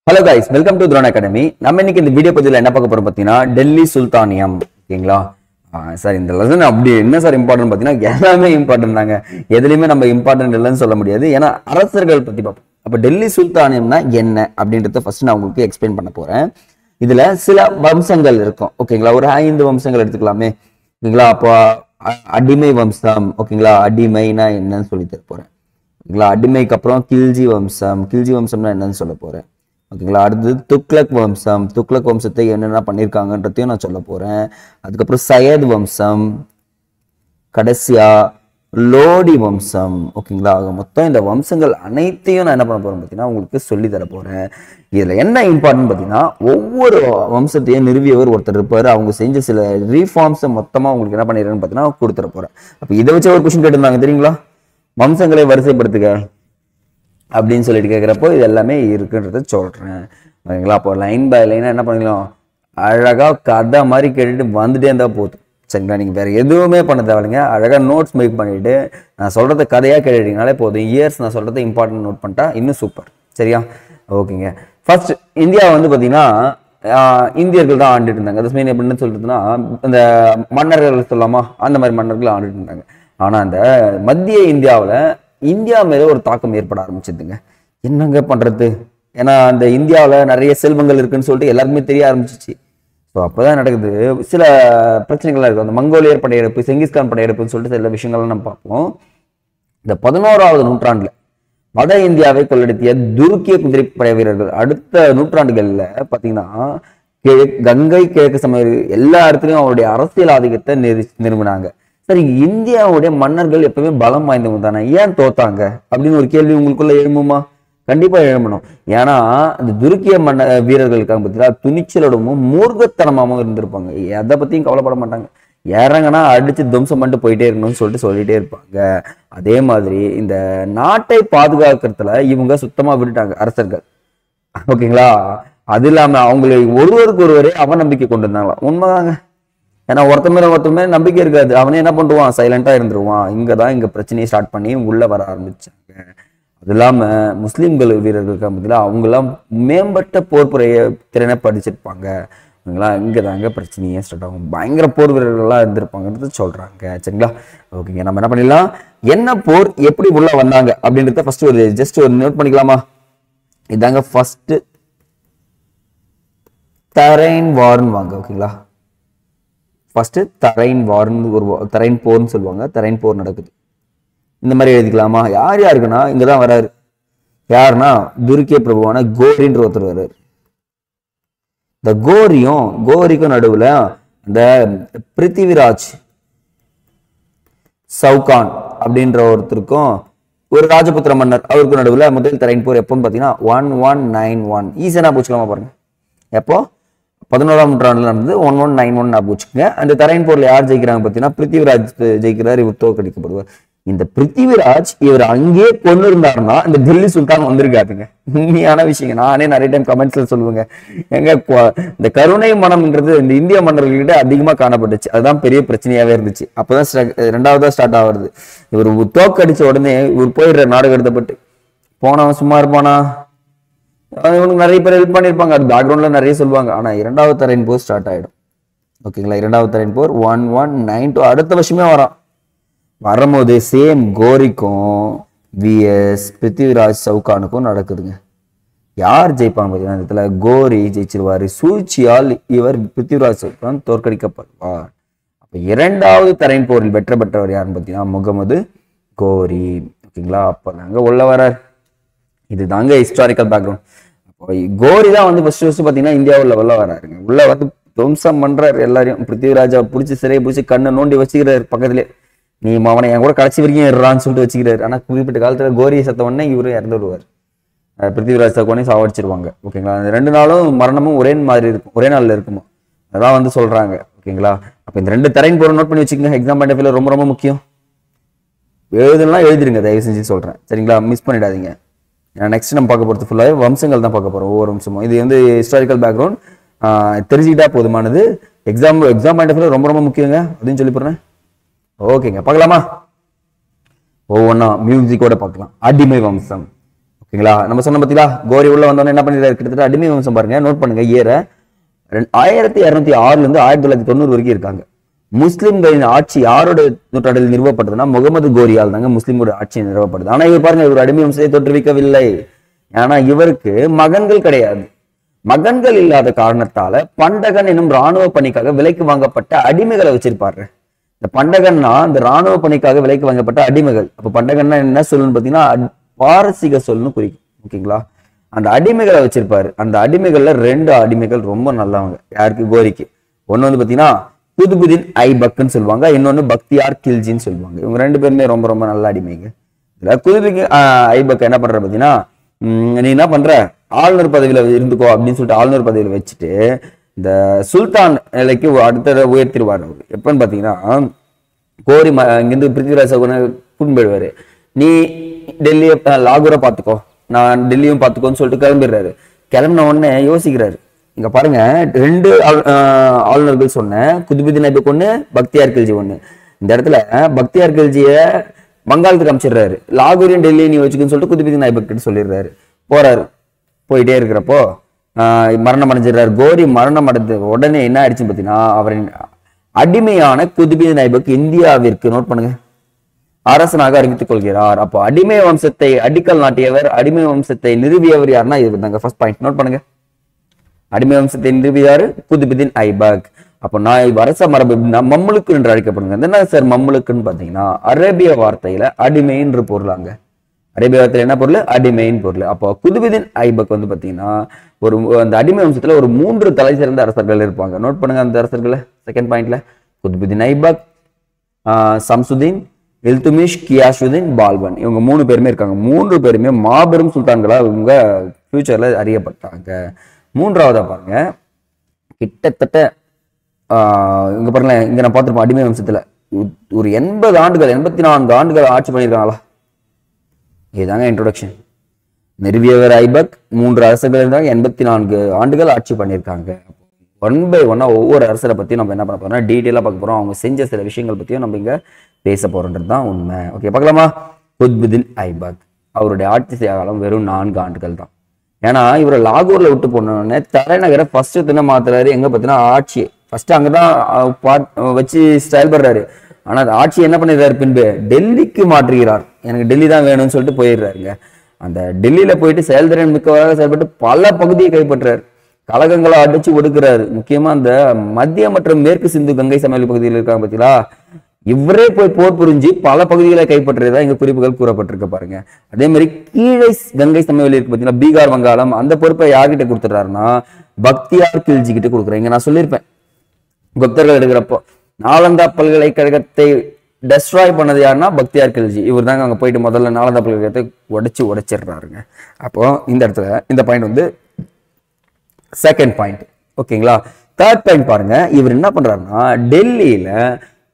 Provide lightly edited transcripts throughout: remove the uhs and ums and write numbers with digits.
Hello guys, welcome to drone academy. நம்ம இன்னைக்கு இந்த வீடியோ பதிவில் என்ன பார்க்க போறோம் பார்த்தீங்கன்னா, டெல்லி சுல்தானியம். ஓகேங்களா சார், இந்த லெசன் அப்படி என்ன சார் இம்பார்ட்டன்ட் பார்த்தீங்கன்னா, எல்லாமே இம்பார்ட்டன்ட் தாங்க. எதுலையுமே நம்ம இம்பார்ட்டன்ட் இல்லைன்னு சொல்ல முடியாது. ஏன்னா அரசர்கள் பற்றி பார்ப்போம். அப்போ டெல்லி சுல்தானியம்னா என்ன அப்படின்றத ஃபர்ஸ்ட் நான் உங்களுக்கு எக்ஸ்பிளைன் பண்ண போறேன். இதுல சில வம்சங்கள் இருக்கும். ஓகேங்களா, ஒரு 5 வம்சங்கள் எடுத்துக்கலாமே. ஓகேங்களா, அப்போ அடிமை வம்சம். ஓகேங்களா, அடிமைனா என்னன்னு சொல்லி தர போறேன். ஓகேங்களா, அடிமைக்கு அப்புறம் கில்ஜி வம்சம். கில்ஜி வம்சம்னா என்னன்னு சொல்ல போறேன். ஓகேங்களா, அடுத்தது துக்ளக் வம்சம். துக்ளக் வம்சத்தை என்னென்ன பண்ணியிருக்காங்கன்றதையும் நான் சொல்ல போறேன். அதுக்கப்புறம் சையத் வம்சம், கடைசியா லோடி வம்சம். ஓகேங்களா, மொத்தம் இந்த வம்சங்கள் அனைத்தையும் நான் என்ன பண்ண போறேன் பார்த்தீங்கன்னா, உங்களுக்கு சொல்லி தர போறேன். இதுல என்ன இம்பார்ட்டன்ட் பார்த்தீங்கன்னா, ஒவ்வொரு வம்சத்தையும் நிறுவியவர் ஒருத்தர் இருப்பாரு. அவங்க செஞ்ச சில ரீஃபார்ம்ஸை மொத்தமா உங்களுக்கு என்ன பண்ணிடுறேன்னு பார்த்தீங்கன்னா கொடுத்துட போறேன். அப்போ இதை வச்சு ஒரு கொஸ்டின் கேட்டிருந்தாங்க தெரியுங்களா, வம்சங்களை வரிசைப்படுத்துக அப்படின்னு சொல்லிட்டு கேட்குறப்போ இது எல்லாமே இருக்குன்றத சொல்கிறேன். ஓகேங்களா, அப்போ லைன் பை லைனாக என்ன பண்ணிக்கலாம், அழகாக கதை மாதிரி கேட்டுட்டு வந்துட்டே இருந்தால் போதும். சரிங்களா, நீங்கள் வேறு எதுவுமே பண்ண தேவையில்லைங்க. அழகாக நோட்ஸ் மேக் பண்ணிவிட்டு நான் சொல்கிறத கதையாக கேட்டுட்டிங்கனாலே போதும். இயர்ஸ் நான் சொல்கிறத இம்பார்ட்டன்ட் நோட் பண்ணிட்டா இன்னும் சூப்பர். சரியா, ஓகேங்க. ஃபர்ஸ்ட் இந்தியா வந்து பார்த்தீங்கன்னா இந்தியர்கள் தான் ஆண்டுட்டு இருந்தாங்க. அது மெயின் எப்படின்னு சொல்லிட்டுனா, இந்த மன்னர்கள் சொல்லலாமா, அந்த மாதிரி மன்னர்கள் ஆண்டுட்டு இருந்தாங்க. ஆனால் அந்த மத்திய இந்தியாவில் இந்தியா மேல ஒரு தாக்கம் ஏற்பட ஆரம்பிச்சதுங்க. என்னங்க பண்றது, ஏன்னா அந்த இந்தியாவில் நிறைய செல்வங்கள் இருக்குன்னு சொல்லிட்டு எல்லாருக்குமே தெரிய ஆரம்பிச்சிச்சு. ஸோ அப்போதான் நடக்குது சில பிரச்சனைகள்லாம் இருக்கும். அந்த மங்கோலியர் படையெடுப்பு, செங்கிஸ்கான் படையெடுப்புன்னு சொல்லிட்டு சில விஷயங்கள்லாம் நம்ம பார்ப்போம். இந்த 11வது நூற்றாண்டுல வட இந்தியாவை கொள்ளடித்திய துருக்கிய குதிரை படை வீரர்கள் அடுத்த நூற்றாண்டுகள்ல பார்த்தீங்கன்னா கங்கை கிழக்கு சமவெளி எல்லா இடத்துலையும் அவருடைய அரசியல் ஆதிக்கத்தை நிறுவினாங்க. சரி, இந்தியாவுடைய மன்னர்கள் எப்பவுமே பலம் வாய்ந்தவங்க தானே, ஏன் தோத்தாங்க அப்படின்னு ஒரு கேள்வி உங்களுக்குள்ள எழும்புமா? கண்டிப்பா எழும்பணும். ஏன்னா இந்த துருக்கிய வீரர்களுக்காக பார்த்தீங்கன்னா துணிச்சலோடமும் மூர்க்கத்தனமாகவும் இருந்திருப்பாங்க. எதை பத்தியும் கவலைப்பட மாட்டாங்க. இறங்கன்னா அடிச்சு துவம்சம் பண்ணிட்டு போயிட்டே இருக்கணும்னு சொல்லிட்டே இருப்பாங்க. அதே மாதிரி இந்த நாட்டை பாதுகாக்கிறதுல இவங்க சுத்தமா விட்டுட்டாங்க அரசர்கள். ஓகேங்களா, அது இல்லாம அவங்களை ஒருவருக்கு ஒருவரே அவநம்பிக்கை கொண்டு இருந்தாங்களா. உண்மைதாங்க. ஏன்னா ஒருத்தமே நம்பிக்கை இருக்காது. அவனே என்ன பண்ணுவான், சைலண்டா இருந்துருவான். இங்க பிரச்சனையை ஸ்டார்ட் பண்ணி உள்ள வர ஆரம்பிச்சாங்க. அது இல்லாம முஸ்லீம்கள் வீரர்களுக்கு பார்த்தீங்கன்னா அவங்க எல்லாம் மேம்பட்ட போர் திறனை படிச்சிருப்பாங்க. இங்கதாங்க பிரச்சனையே ஸ்டார்ட் ஆகும். பயங்கர போர் வீரர்கள்லாம் இருந்திருப்பாங்கன்றது சொல்றாங்க. சரிங்களா, ஓகேங்க. நம்ம என்ன பண்ணிடலாம், என்ன போர் எப்படி உள்ள வந்தாங்க அப்படின்றத ஃபர்ஸ்ட் ஜஸ்ட் ஒரு நோட் பண்ணிக்கலாமா. இதாங்க ஃபர்ஸ்ட் தரைன் வார்னு வாங்க. ஓகேங்களா, ஃபர்ஸ்ட் தரைன் வார்னு ஒரு தரைன் போர்னு சொல்லுவாங்க. தரைன் போர் நடக்குது. இந்த மாதிரி எழுதிக்கலாமா. யார் யாருக்குன்னா இங்கதான் வராரு. யாருன்னா துருக்கிய பிரபுவான கோரின்ற ஒருத்தர் வர்றாரு. இந்த கோரிக்கும் நடுவுல அந்த பிருத்திவிராஜ் சவுகான் அப்படின்ற ஒருத்தருக்கும் ஒரு ராஜபுத்திர மன்னர் அவருக்கும் நடுவுல முதல் தரைன் போர் எப்போன்னு பாத்தீங்கன்னா 1191. ஈஸியா பூச்சிக்கலாமா பாருங்க. எப்போ 11ஆம் நூற்றாண்டுல நடந்தது. 1191 ஞாபகம். அந்த தரைன் போர்ல யார் ஜெயிக்கிறாங்க பார்த்தீங்கன்னா பிருத்திவிராஜ் ஜெயிக்கிறார். இவர் தோற்கடிக்கப்படுவார். இந்த பிருத்திவிராஜ் இவர் அங்கேயே கொண்டு இருந்தாருன்னா இந்த டெல்லி சுல்தான் வந்திருக்காதுங்க. உண்மையான விஷயம். நானே நிறைய டைம் கமெண்ட்ஸ்ல சொல்லுவேங்க, எங்க இந்த கருணை மனம்ன்றது இந்த இந்திய மன்னர்கள்கிட்ட அதிகமா காணப்பட்டுச்சு. அதுதான் பெரிய பிரச்சனையாவே இருந்துச்சு. அப்பதான் ரெண்டாவதா ஸ்டார்ட் ஆகுறது. இவர் தோற்கடிச்ச உடனே இவர் போயிடுற நாடு கடத்தப்பட்டு போனவன் சும்மா இருப்பானா, இவனுக்கு நிறைய பேர் ஹெல்ப் பண்ணியிருப்பாங்க. அது பேக்ரவுண்ட்ல நிறைய சொல்லுவாங்க. ஆனா இரண்டாவது தரைன் போர் ஸ்டார்ட் ஆயிடும். ஓகேங்களா, இரண்டாவது தரைன் போர் 1192 அடுத்த வருஷமே வரும்போது சேம் கோரிக்கும் விஎஸ் பிருத்திவிராஜ் சவுகானுக்கும் நடக்குதுங்க. யார் ஜெயிப்பாங்க பார்த்தீங்கன்னா இந்த இடத்துல கோரி ஜெயிச்சிருவாரு. சூழ்ச்சியால் இவர் பிருத்திவிராஜ் சவுகான் தோற்கடிக்கப்படுவார். அப்ப இரண்டாவது தரைன் போரில் வெற்றி பெற்றவர் யாருன்னு பார்த்தீங்கன்னா முகமது கோரி. ஓகேங்களா, அப்பதாங்க உள்ள வரார். இதுதாங்க ஹிஸ்டாரிக்கல் பேக்ரவுண்ட். அப்போ கோரி தான் வந்து ஃபர்ஸ்ட் பார்த்தீங்கன்னா இந்தியாவில் உள்ள வராருங்க. உள்ள வந்து துவம்சம் பண்றாரு எல்லாரையும். பிருத்திவிராஜா பிடிச்சி சிறையை பிடிச்சி கண்ணை நோண்டி வச்சுக்கிறாரு பக்கத்துலேயே. நீ அவனை என் கூட கடைசி வரைக்கும் இருறான்னு சொல்லிட்டு வச்சுக்கிறாரு. ஆனா குறிப்பிட்ட காலத்துல கோரியை சத்த உடனே இவரும் இறந்து விடுவார். பிருத்திவிராஜ் சவுகானை சாவடிச்சிருவாங்க. ஓகேங்களா, அந்த 2 நாளும் மரணமும் ஒரே மாதிரி இருக்கும், ஒரே நாள்ல இருக்குமா, அதான் வந்து சொல்றாங்க. ஓகேங்களா, அப்ப இந்த 2 தரைன் போர் நோட் பண்ணி வச்சுக்கோங்க. எக்ஸாம் பாயிண்ட் ஆஃப் வியூல ரொம்ப ரொம்ப முக்கியம். எழுதுலாம் எழுதிருங்க தயவு செஞ்சு சொல்றேன். சரிங்களா, மிஸ் பண்ணிடாதீங்க. நெக்ஸ்ட் நம்ம பார்க்க போறது ஃபுல்லாக வம்சங்கள் தான் பார்க்க போறோம். ஒவ்வொரு வம்சமும் இது வந்து ஹிஸ்டாரிக்கல் பேக்ரவுண்ட் தெரிஞ்சுக்கிட்டா போதுமானது. எக்ஸாம் பாயிண்ட் ஆஃப் வியூல ரொம்ப ரொம்ப முக்கியங்க அப்படின்னு சொல்லி போறேன். ஓகேங்க, பார்க்கலாமா. ஒவ்வொன்றா மியூசிக்கோட பார்க்கலாம். அடிமை வம்சம். ஓகேங்களா? நம்ம சொன்ன பத்தியா கோரி உள்ள வந்தோன்னு என்ன பண்ணிருக்காரு, கிட்டத்தட்ட அடிமை வம்சம் பாருங்க, நோட் பண்ணுங்க இயர 1206 இருந்து 1990 வரைக்கும் இருக்காங்க. முஸ்லிம்களின் ஆட்சி யாரோட நூற்றாண்டில் நிறுவப்பட்டதுன்னா முகமது கோரியால் தாங்க முஸ்லிமோட ஆட்சி நிறுவப்படுது. ஆனா இவர் பாருங்க, இவர் அடிமை வம்சத்தை தோற்றுவிக்கவில்லை. ஏன்னா இவருக்கு மகன்கள் கிடையாது. மகன்கள் இல்லாத காரணத்தால பண்டகன் எனும் ராணுவ பணிக்காக விலைக்கு வாங்கப்பட்ட அடிமைகளை வச்சிருப்பாரு. இந்த பண்டகன்னா இந்த ராணுவ பணிக்காக விலைக்கு வாங்கப்பட்ட அடிமைகள். அப்ப பண்டகன்னா என்ன சொல்லுன்னு பாத்தீங்கன்னா பாரசீக சொல்லுன்னு குறிக்கும். ஓகேங்களா? அந்த அடிமைகளை வச்சிருப்பாரு. அந்த அடிமைகள்ல 2 அடிமைகள் ரொம்ப நல்லவங்க. யாருக்கு? கோரிக்கு. ஒண்ணு வந்து பாத்தீங்கன்னா குதுபுதீன் ஐபக்னு சொல்லுவாங்க, இன்னொன்னு பக்தியார் கில்ஜின்னு சொல்லுவாங்க. இவங்க 2 பேருமே ரொம்ப ரொம்ப நல்ல அடிமைங்க. இதுல குதுபுதீன் ஐபக் என்ன பண்ற பாத்தீங்கன்னா, நீ என்ன பண்ற, ஆளுநர் பதவியில இருந்துக்கோ அப்படின்னு சொல்லிட்டு ஆளுநர் பதவியில வச்சுட்டு இந்த சுல்தான் நிலைக்கு அடுத்த உயர்த்திடுவார். அவர் எப்பன்னு பாத்தீங்கன்னா, கோரி இங்கிருந்து பிருத்திவிராஜ் சௌகானை கூட்டிட்டு போயிடுவாரு. நீ டெல்லியை லாகூரை பார்த்துக்கோ, நான் டெல்லியும் பார்த்துக்கோன்னு சொல்லிட்டு கிளம்பிடுறாரு. கிளம்பின உடனே யோசிக்கிறாரு. இங்க பாருங்க, 2 ஆளுநர்கள் சொன்னேன், குதுபுதீன் ஐபக் ஒண்ணு, பக்தியார் கில்ஜி ஒண்ணு. இந்த இடத்துல பக்தியார் கில்ஜிய வங்காளத்துக்கு அமைச்சிடுறாரு. லாகூரையும் டெல்லி நீ வச்சுக்கன்னு சொல்லிட்டு குதுபுதீன் ஐபக் கிட்ட சொல்லிடுறாரு. போறாரு. போயிட்டே இருக்கிறப்போ மரணம் அடைஞ்சிடுறாரு. கோரி மரணம் அடைஞ்ச உடனே என்ன ஆயிடுச்சுன்னு பாத்தீங்கன்னா, அவரின் அடிமையான குதுபுதீன் ஐபக் இந்தியாவிற்கு, நோட் பண்ணுங்க, அரசனாக அறிவித்துக் கொள்கிறார். அப்போ அடிமை வம்சத்தை அடிக்கல் நாட்டியவர், அடிமை வம்சத்தை நிறுவியவர் யாருன்னா இவர் தாங்க. ஃபர்ஸ்ட் பாயிண்ட் நோட் பண்ணுங்க. அடிமை வம்சத்தை நிறுவியாரு குதுபுதீன் ஐபக். அப்போ நான் அரச மரபு மம்முலுக்கு என்று அழைக்கப்படுங்க. என்ன சார் மம்முலுக்குன்னு பாத்தீங்கன்னா அரேபிய வார்த்தையில அடிமை என்று பொருளாங்க. அரேபிய வார்த்தையில என்ன பொருள்? அடிமைன்னு பொருள். அப்போ குதுபுதீன் ஐபக் வந்து பாத்தீங்கன்னா அந்த அடிமை வம்சத்துல ஒரு 3 தலை சிறந்த அரசர்கள் இருப்பாங்க. நோட் பண்ணுங்க அந்த அரசர்களை. செகண்ட் பாயிண்ட்ல குதுபுதீன் ஐபக், சம்சுதீன், இல்துமிஷ், கியாசுதீன், பால்பன், இவங்க 3 பேருமே இருக்காங்க. 3 பேருமே மாபெரும் சுல்தான்களா இவங்க ஃபியூச்சர்ல அறியப்பட்டாங்க. 3வதா பாருங்க, கிட்டத்தட்ட இங்க பாருங்க, இங்க நான் பார்த்திருப்போம் அடிமை வம்சத்துல ஒரு 80 ஆண்டுகள் 84 ஆண்டுகள் ஆட்சி பண்ணியிருக்காங்களா. இதுதாங்க இன்ட்ரோடக்ஷன். நிறுவியவர் ஐபக், 3 அரசர்கள் இருந்தாங்க, 84 ஆண்டுகள் ஆட்சி பண்ணியிருக்காங்க. 1 by 1 ஒவ்வொரு அரசரை பத்தியும் நம்ம என்ன பண்ண போறோம்னா டீட்டெயிலா பார்க்க போறோம். அவங்க செஞ்ச சில விஷயங்கள் பத்தியும் நம்ம இங்க பேச போறோன்றது தான் உண்மை. ஓகே, பார்க்கலாமா? குதுபுதீன் ஐபக் அவருடைய ஆட்சி காலம் வெறும் 4 ஆண்டுகள் தான். ஏன்னா இவரை லாகூர்ல விட்டு போனோடனே தலைநகரை ஃபர்ஸ்ட் தின மாத்துறாரு. எங்க பார்த்தீங்கன்னா ஆட்சி ஃபர்ஸ்ட் அங்கதான் வச்சு செயல்படுறாரு. ஆனா அந்த ஆட்சி என்ன பண்ணிடுறாரு, பின்பு டெல்லிக்கு மாற்றுகிறார். எனக்கு டெல்லி தான் வேணும்னு சொல்லிட்டு போயிடுறாருங்க. அந்த டெல்லியில போயிட்டு செயல்திறன் மிக்கவராக செயல்பட்டு பல பகுதியை கைப்பற்றாரு. கழகங்களை அடிச்சு ஒடுக்குறாரு. முக்கியமா அந்த மத்திய மற்றும் மேற்கு சிந்து கங்கை சமவெளி பகுதியில் இருக்காங்க பார்த்தீங்களா, இவரே போய் போர் புரிஞ்சு பல பகுதிகளை கைப்பற்றுறதா இங்க குறிப்புகள் கூறப்பட்டிருக்க பாருங்க. அதே மாதிரி கீழே கங்கை சமவெளி இருக்கு பார்த்தீங்கன்னா, பீகார், வங்காளம், அந்த பொறுப்பை யார்கிட்ட கொடுத்துறாருன்னா பக்தியார் கில்ஜி கிட்ட கொடுக்குறேன். இங்க நான் சொல்லியிருப்பேன், குப்தர்கள் எடுக்கிறப்போ நாலந்தா பல்கலைக்கழகத்தை டெஸ்ட்ராய் பண்ணது யாருன்னா பக்தியார் கில்ஜி. இவர் தாங்க அங்க போயிட்டு முதல்ல நாலந்தா பல்கலைக்கழகத்தை உடைச்சிடுறாருங்க. அப்போ இந்த இடத்துல இந்த பாயிண்ட் வந்து செகண்ட் பாயிண்ட். ஓகேங்களா? தேர்ட் பாயிண்ட் பாருங்க, இவர் என்ன பண்றாருன்னா டெல்லியில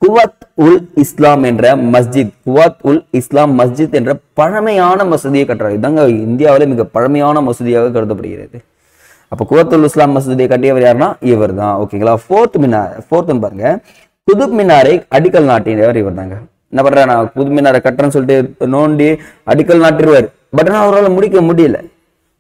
குவத் உல் இஸ்லாம் என்ற மஸ்ஜித், குவத் உல் இஸ்லாம் மஸ்ஜித் என்ற பழமையான மசூதியை கட்டுறாரு. இதாங்க இந்தியாவிலே மிக பழமையான மசூதியாக கருதப்படுகிறது. அப்ப குவத் உல் இஸ்லாம் மசூதியை கட்டியவர் யாருன்னா இவர் தான். ஓகேங்களா? ஃபோர்த் பாருங்க, குதுப் மினாரை அடிக்கல் நாட்டினவர் இவர் தாங்க. என்ன பண்றாரு, நான் குதுப் மினாரை கட்டுறேன்னு சொல்லிட்டு நோண்டி அடிக்கல் நாட்டிடுவார். பட் ஆனால் அவரால் முடிக்க முடியல.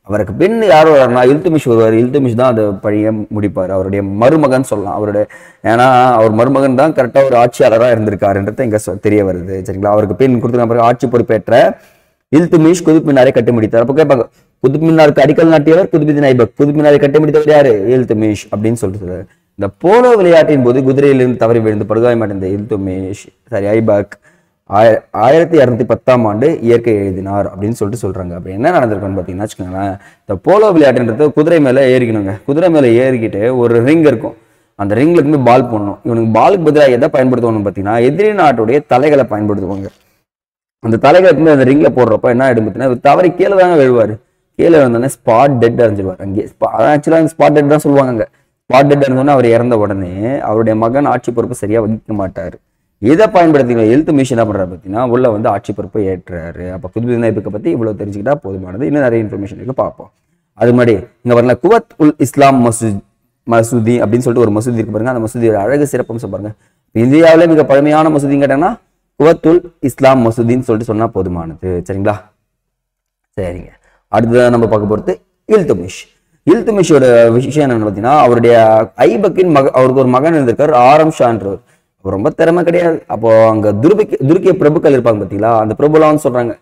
அவருக்கு பின் யார் வர்றாருன்னா இல்துமிஷ் வருவார். இல்துமிஷ் தான் அந்த பணியை முடிப்பார். அவருடைய மருமகன் சொல்லலாம். அவருடைய ஏன்னா அவர் மருமகன் தான் கரெக்டா ஒரு ஆட்சியாளராக இருந்திருக்காருன்றது இங்க தெரிய வருது. சரிங்களா? அவருக்கு பின் கொடுத்து ஆட்சி பொறுப்பேற்ற இல்துமிஷ் குதுப் மினாரை கட்டி முடித்தார். அப்போ கேட்பாங்க, குதுப் மினாருக்கு அடிக்கல் நாட்டியவர் குதுபுதீன் ஐபக், குதுப் மினாரை கட்டி முடித்தவர் யாரு, இல்துமிஷ் அப்படின்னு சொல்லிட்டு. இந்த போலோ விளையாட்டின் போது குதிரையிலிருந்து தவறி விழுந்து படுகாயமடைந்த இல்துமிஷ் ஐபக் 1210ஆம் ஆண்டு இயற்கை எழுதினார் அப்படின்னு சொல்லிட்டு சொல்றாங்க. அப்படி என்ன நடந்திருக்குன்னு பாத்தீங்கன்னா வச்சுக்கோங்களேன், இந்த போலோ விளையாட்டுன்றது குதிரை மேல ஏறிக்கணுங்க. குதிரை மேல ஏறிக்கிட்டு ஒரு ரிங் இருக்கும், அந்த ரிங்ல இருந்து பால் போடணும். இவனுக்கு பாலுக்கு பதிலாக எதை பயன்படுத்துவாங்க பாத்தீங்கன்னா எதிரி நாட்டுடைய தலைகளை பயன்படுத்துவாங்க. அந்த தலைகளை இருந்து அந்த ரிங்ல போடுறப்ப என்ன ஆயிடும் பார்த்தீங்கன்னா தவறி கீழே தாங்க விழுவாரு. கீழே விழுந்தோடனே ஸ்பாட் டெட் அடைஞ்சிருவார். அங்கே ஆக்சுவலாக ஸ்பாட் டெட் தான் சொல்லுவாங்க. ஸ்பாட் டெட் இருந்தோடனே அவர் இறந்த உடனே அவருடைய மகன் ஆட்சி பொறுப்பு சரியா வகிக்க மாட்டார். இதை பயன்படுத்தி இல்துமிஷ் என்ன பண்றாரு பார்த்தீங்கன்னா உள்ள வந்து ஆட்சி பொறுப்பை ஏற்றாரு. அப்போ குதுபுதீன் ஐபக்கை பத்தி இவ்வளவு தெரிஞ்சுக்கிட்டா போதுமானது. இன்னும் நிறைய இன்ஃபர்மேஷன் இருக்கு, பார்ப்போம். அது மாதிரி இங்க வரல குவத் உல் இஸ்லாம் மசூதி அப்படின்னு சொல்லிட்டு ஒரு மசூதி இருக்கு பாருங்க. அந்த மசூதியோட அழகு சிறப்பம்சம் பாருங்க. இந்தியாவிலே மிக பழமையான மசூதின்னு கேட்டாங்கன்னா குவத் உல் இஸ்லாம் மசூதின்னு சொல்லிட்டு சொன்னா போதுமானது. சரிங்களா? சரிங்க, அடுத்ததான் நம்ம பார்க்க போறது இல்துமிஷ். இல்துமிஷோட விஷயம் என்னன்னு பார்த்தீங்கன்னா, அவருடைய ஐபக்கின் அவருக்கு ஒரு மகன் இருந்திருக்காரு, ஆரம் ஷான்றவர். அவர் ரொம்ப திறமை கிடையாது. அப்போ அங்க துருக்கிய பிரபுக்கள் இருப்பாங்க பார்த்தீங்களா, அந்த பிரபுலாம் வந்து சொல்றாங்க,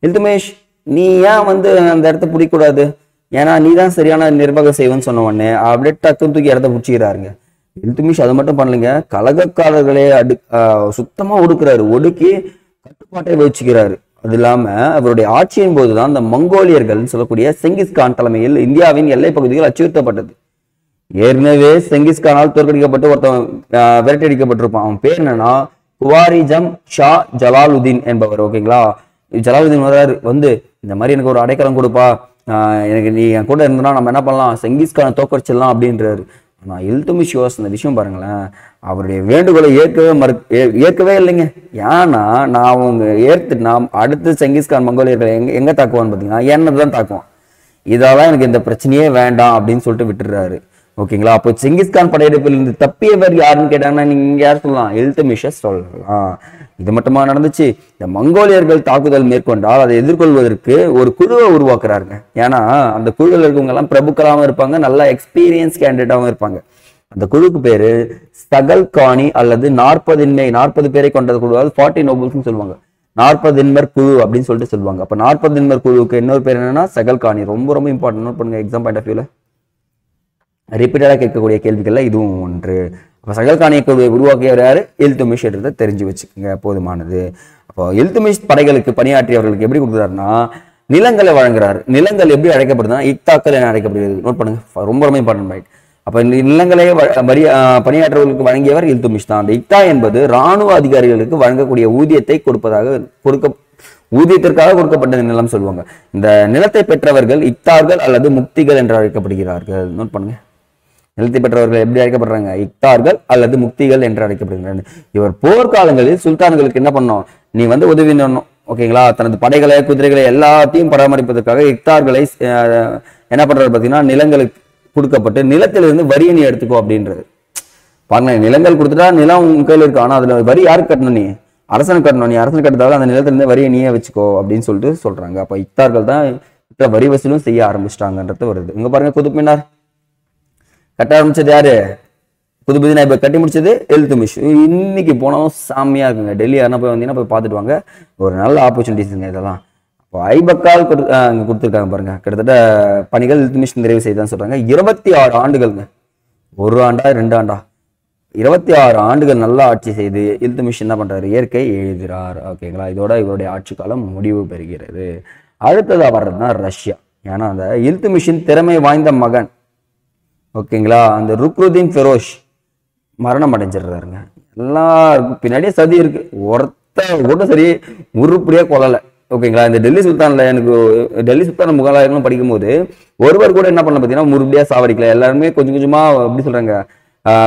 இல்துமிஷ் நீ ஏன் வந்து அந்த இடத்த பிடிக்கூடாது, ஏன்னா நீ தான் சரியான நிர்வாகம் செய்வேன்னு சொன்ன உடனே அப்படியே டக்குன்னு தூக்கி இடத்த பிடிச்சிக்கிறாருங்க. இல்துமிஷ் அது மட்டும் பண்ணலைங்க, கலகக்காரர்களே சுத்தமா ஒடுக்குறாரு, ஒடுக்கி கட்டுப்பாட்டை வச்சுக்கிறாரு. அது இல்லாம அவருடைய ஆட்சியின் போதுதான் இந்த மங்கோலியர்கள் சொல்லக்கூடிய செங்கிஸ்கான் தலைமையில் இந்தியாவின் எல்லை பகுதிகள் அச்சுறுத்தப்பட்டது. ஏற்கனவே செங்கிஸ்கானால் தோற்கடிக்கப்பட்டு ஒருத்தன் விரட்டடிக்கப்பட்டிருப்பான். அவன் பேர் என்னன்னா குவாரிஜம் ஷா ஜலாலுதீன் என்பவர். ஓகேங்களா, ஜலாலுதீன் வர்றாரு, வந்து இந்த மாதிரி எனக்கு ஒரு அடைக்கலம் கொடுப்பா, எனக்கு நீ என் கூட இருந்தனா நம்ம என்ன பண்ணலாம், செங்கிஸ்கானை தோற்கடிச்சிடலாம் அப்படின்றாரு. ஆனா இல்துமிஷ் யோசனை விஷயம் பாருங்களேன், அவருடைய வேண்டுகோளை ஏற்கவே இல்லைங்க. ஏன்னா நான் அவங்க ஏற்றுட்டு நான் அடுத்து செங்கிஸ்கான் மங்கோலியர்கள் எங்க தாக்குவான்னு பார்த்தீங்கன்னா என்னதான் தாக்குவான். இதெல்லாம் எனக்கு இந்த பிரச்சனையே வேண்டாம் அப்படின்னு சொல்லிட்டு விட்டுறாரு. ஓகேங்களா, அப்போ செங்கிஸ்கான் படையெடுப்பில் இருந்து தப்பியவர் யாருன்னு கேட்டாங்கன்னா நீங்க யார் சொல்லலாம், இல்துமிஷை சொல்லலாம். இது மட்டுமா நடந்துச்சு, இந்த மங்கோலியர்கள் தாக்குதல் மேற்கொண்டால் அதை எதிர்கொள்வதற்கு ஒரு குழுவை உருவாக்குறாருங்க. ஏன்னா அந்த குழுவில் இருக்கவங்க எல்லாம் பிரபுக்களாகவும் இருப்பாங்க, நல்ல எக்ஸ்பீரியன்ஸ் கேண்டிடேட்டாகவும் இருப்பாங்க. அந்த குழுக்கு பேரு சகல்கானி அல்லது 40 பேரை கொண்டது குழு, 40 நோபல்ஸ்ன்னு சொல்லுவாங்க. 40 குழு அப்படின்னு சொல்லிட்டு சொல்லுவாங்க. அப்ப 40 குழுவுக்கு இன்னொரு பேர் என்னன்னா சகல்கானி. ரொம்ப ரொம்ப இம்பார்ட்டன்ட், நோட் பண்ணுங்க. எக்ஸாம் பாயிண்ட் ஆஃப் வியூல ரிப்பீட்டடா கேட்கக்கூடிய கேள்விகள்ல இதுவும் ஒன்று. அப்ப சகல்கானியை உருவாக்கியவர் யாரு, இல்துமிஷ் என்றதை தெரிஞ்சு வச்சுக்கோங்க, போதுமானது. அப்போ இல்துமிஷ் படைகளுக்கு பணியாற்றியவர்களுக்கு எப்படி கொடுக்குறாருன்னா நிலங்களை வழங்குறாரு. நிலங்கள் எப்படி அழைக்கப்படுதுன்னா இக்தாக்கள் என அழைக்கப்படுகிறது. நோட் பண்ணுங்க, ரொம்ப ரொம்ப இம்பார்ட்டன்ட் பாயிண்ட். அப்ப நிலங்களை பணியாற்றவர்களுக்கு வழங்கியவர் இல்துமிஷ் தான். அந்த இக்தா என்பது இராணுவ அதிகாரிகளுக்கு வழங்கக்கூடிய ஊதியத்திற்காக கொடுக்கப்பட்ட நிலம் சொல்லுவாங்க. இந்த நிலத்தை பெற்றவர்கள் இக்தார்கள் அல்லது முக்திகள் என்று அழைக்கப்படுகிறார்கள். நோட் பண்ணுங்க, நிலத்தை பெற்றவர்கள் எப்படி அழைக்கப்படுறாங்க, இக்தார்கள் அல்லது முக்திகள் என்று அழைக்கப்படுகிறார்கள். இவர் போர்க்காலங்களில் சுல்தான்களுக்கு என்ன பண்ணோம், நீ வந்து உதவி பண்ணணும். ஓகேங்களா, தனது படைகளை குதிரைகளை எல்லாத்தையும் பராமரிப்பதற்காக இக்தார்களை என்ன பண்றாரு பார்த்தீங்கன்னா நிலங்களுக்கு கொடுக்கப்பட்டு நிலத்திலிருந்து வரியை நீ எடுத்துக்கோ அப்படின்றது. பாருங்க, நிலங்கள் கொடுத்துட்டா நிலம் உங்க கையில் இருக்கு, ஆனா அதுல வரி யாருக்கு கட்டணும், நீ அரசனுக்கு கட்டணும். நீ அரசனுக்கு கட்டதால அந்த நிலத்திலிருந்து வரியை நீயே வச்சுக்கோ அப்படின்னு சொல்லிட்டு சொல்றாங்க. அப்ப இக்தார்கள் தான் வரி வசூலும் செய்ய ஆரம்பிச்சிட்டாங்கன்றது வருது. இங்க பாருங்க, குதுப் மினார் கட்ட ஆரம்பிச்சது யாரு, குதுபுதீன் ஐபக். கட்டி முடிச்சது இல்துமிஷ். இன்னைக்கு போனாலும் சாமியா இருக்குங்க. டெல்லி யாருன்னா போய் வந்தீங்கன்னா போய் பார்த்துட்டு வாங்க, ஒரு நல்ல ஆப்பர்ச்சுனிட்டிஸ்ங்க இதெல்லாம். இப்போ ஐபக்கால் இங்க கொடுத்துருக்காங்க பாருங்க. கிட்டத்தட்ட பணிகள் இல்துமிஷ் நிறைவு செய்தான் சொல்றாங்க. 26 ஆண்டுகள்ங்க. 1 ஆண்டா 2 ஆண்டா 26 ஆண்டுகள் நல்லா ஆட்சி செய்து இல்துமிஷ் என்ன பண்றாரு, இயற்கை எழுதுறார். ஓகேங்களா, இதோட இவருடைய ஆட்சி காலம் முடிவு பெறுகிறது. அடுத்ததா வர்றதுன்னா ரஷ்யா. ஏன்னா அந்த இல்துமிஷின் திறமை வாய்ந்த மகன், ஓகேங்களா, அந்த ருக்னுதீன் ஃபெரோஷ் மரணம் அடைஞ்சிடுறாருங்க. எல்லாருக்கும் பின்னாடியே சதி இருக்கு, ஒருத்த கூட சரி உருப்படியா கொள்ளலை. ஓகேங்களா, இந்த டெல்லி சுல்தான் முகலாயர்களும் படிக்கும் போது ஒருவர் கூட என்ன பண்ணல பார்த்தீங்கன்னா உருப்படியா சாவடிக்கல. எல்லாருமே கொஞ்சம் கொஞ்சமா எப்படி சொல்றாங்க,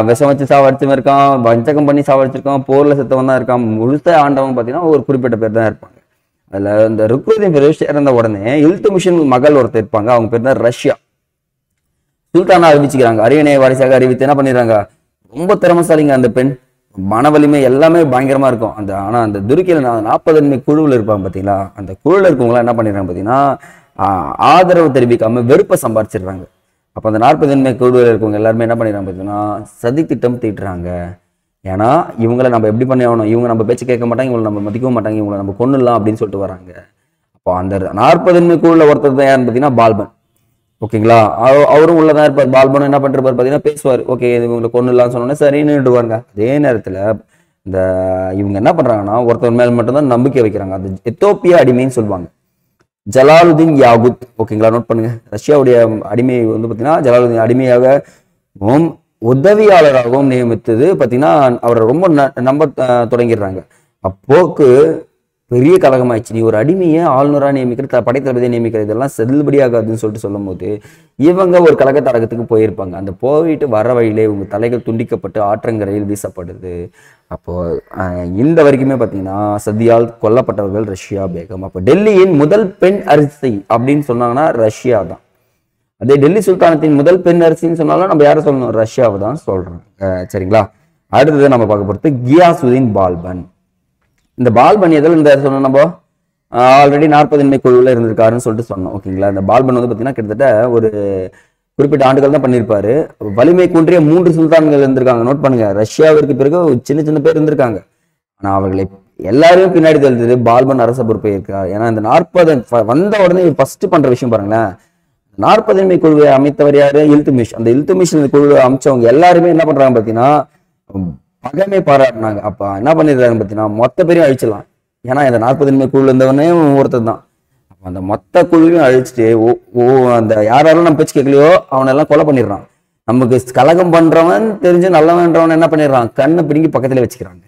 விஷம் வச்சு சாவடிச்சும் இருக்கான், வஞ்சகம் பண்ணி சாவடிச்சிருக்கான், போர்ல செத்தவன் தான் இருக்கான். முழுச ஆண்டவன் பார்த்தீங்கன்னா ஒரு குறிப்பிட்ட பேர் தான் இருப்பாங்க. அதுல இந்த ருக்னுதீன் ஃபெரோஷ் இறந்த உடனே இல்துமிஷின் மகள் ஒருத்தர் இருப்பாங்க, அவங்க பேர் தான் ரஷ்யா. சுல்தானா அறிவிச்சுக்கிறாங்க. அரியணையை வாரிசாக அறிவித்து என்ன பண்ணிடுறாங்க, ரொம்ப திறமசாலிங்க அந்த பெண், மன வலிமை எல்லாமே பயங்கரமா இருக்கும். ஆனா அந்த துருக்கியில 40 குழுவில் இருப்பாங்க பாத்தீங்களா, அந்த குழுவில் இருக்கவங்களாம் என்ன பண்ணிடுறாங்க பாத்தீங்கன்னா ஆதரவு தெரிவிக்காம வெறுப்பை சம்பாரிச்சிடுறாங்க. அப்ப அந்த 40 குழுவில் இருக்கவங்க எல்லாருமே என்ன பண்ணிடுறாங்க பாத்தீங்கன்னா சதி திட்டம் தீட்டுறாங்க. ஏன்னா இவங்களை நம்ம எப்படி பண்ணி ஆகணும், இவங்க நம்ம பேச்சு கேட்க மாட்டாங்க, இவங்களை நம்ம மதிக்கவும் மாட்டாங்க, இவங்களை நம்ம கொன்னுடலாம் அப்படின்னு சொல்லிட்டு வராங்க. அப்போ அந்த 40 குழுவில் ஒருத்தர் தான் யாருன்னு பார்த்தீங்கன்னா பால்பன். ஓகேங்களா, அவரும் உள்ளதான் இருப்பார். பால்பன் என்ன பண்ணிருப்பார் பார்த்தீங்கன்னா பேசுவார். ஓகே, இவங்களை கொன்னுடலாம்னு சொன்னோன்னே சரின்னுடுவாங்க. அதே நேரத்தில் இந்த இவங்க என்ன பண்றாங்கன்னா ஒருத்தர் மேல் மட்டும்தான் நம்பிக்கை வைக்கிறாங்க. அது எத்தோப்பியா அடிமைன்னு சொல்லுவாங்க, ஜலாலுதீன் யாகுத். ஓகேங்களா, நோட் பண்ணுங்க. ரஷ்யாவுடைய அடிமை வந்து பார்த்தீங்கன்னா ஜலாலுதீன் அடிமையாகவும் உதவியாளராகவும் நியமித்தது பார்த்தீங்கன்னா அவரை ரொம்ப நம்ப தொடங்கிடுறாங்க. அப்போக்கு பெரிய கலகமாயிடுச்சு. நீ ஒரு அடிமையை ஆளுநராக நியமிக்கிற, படைத்தளபதியை நியமிக்கிற, இதெல்லாம் செல்லுபடியாகாதுன்னு சொல்லிட்டு சொல்லும் போது இவங்க ஒரு கலகத்தடகத்துக்கு போயிருப்பாங்க. அந்த போயிட்டு வர வழியிலே இவங்க தலைகள் துண்டிக்கப்பட்டு ஆற்றங்கரையில் வீசப்படுது. அப்போ இந்த வரைக்குமே பார்த்தீங்கன்னா சதியால் கொல்லப்பட்டவர்கள் ரஷ்யா பேகம். அப்போ டெல்லியின் முதல் பெண் அரசி அப்படின்னு சொன்னாங்கன்னா ரஷ்யா தான். அதே டெல்லி சுல்தானத்தின் முதல் பெண் அரசின்னு சொன்னாலும் நம்ம யாரை சொல்லணும், ரஷ்யாவை தான் சொல்றோம். சரிங்களா, அடுத்தது நம்ம பார்க்க போறது கியாசுதீன் பால்பன். இந்த பால்பன் எதில் இந்த சொன்னோம் நம்ம, ஆல்ரெடி 40 குழுவில் இருந்திருக்காருன்னு சொல்லிட்டு சொன்னோம். ஓகேங்களா, இந்த பால்பன் வந்து பார்த்தீங்கன்னா கிட்டத்தட்ட ஒரு குறிப்பிட்ட ஆண்டுகள் தான் பண்ணியிருப்பாரு. வலிமை குன்றிய 3 சுல்தான்கள் இருந்திருக்காங்க. நோட் பண்ணுங்க, ரஷ்யாவிற்கு பிறகு சின்ன சின்ன பேர் இருந்திருக்காங்க. ஆனா அவர்களை எல்லாருமே பின்னாடி தள்ளுது பால்பன் அரச பொறுப்பை இருக்கார். ஏன்னா இந்த 40 வந்த உடனே ஃபர்ஸ்ட் பண்ற விஷயம் பாருங்களேன், 40 குழுவை அமைத்தவர் யாரு? இல்துமிஷ். அந்த இல்துமிஷ் குழுவை அமைச்சவங்க எல்லாருமே என்ன பண்றாங்க பார்த்தீங்கன்னா பகைமை பாராட்டினாங்க. அப்ப என்ன பண்ணிடுறாங்க பார்த்தீங்கன்னா மொத்த பேரையும் அழிச்சிடலாம். ஏன்னா இந்த 40 குழுல இருந்தவனே ஒருத்தர் தான். அந்த மொத்த குழுவையும் அழிச்சிட்டு அந்த யாராலும் நம்ம பேச்சு கேட்கலையோ அவனை எல்லாம் கொலை பண்ணிடுறான். நமக்கு கலகம் பண்றவன் தெரிஞ்சு நல்லவன்றவன் என்ன பண்ணிடுறான், கண்ணை பிடிங்கி பக்கத்துல வச்சுக்கிறாங்க.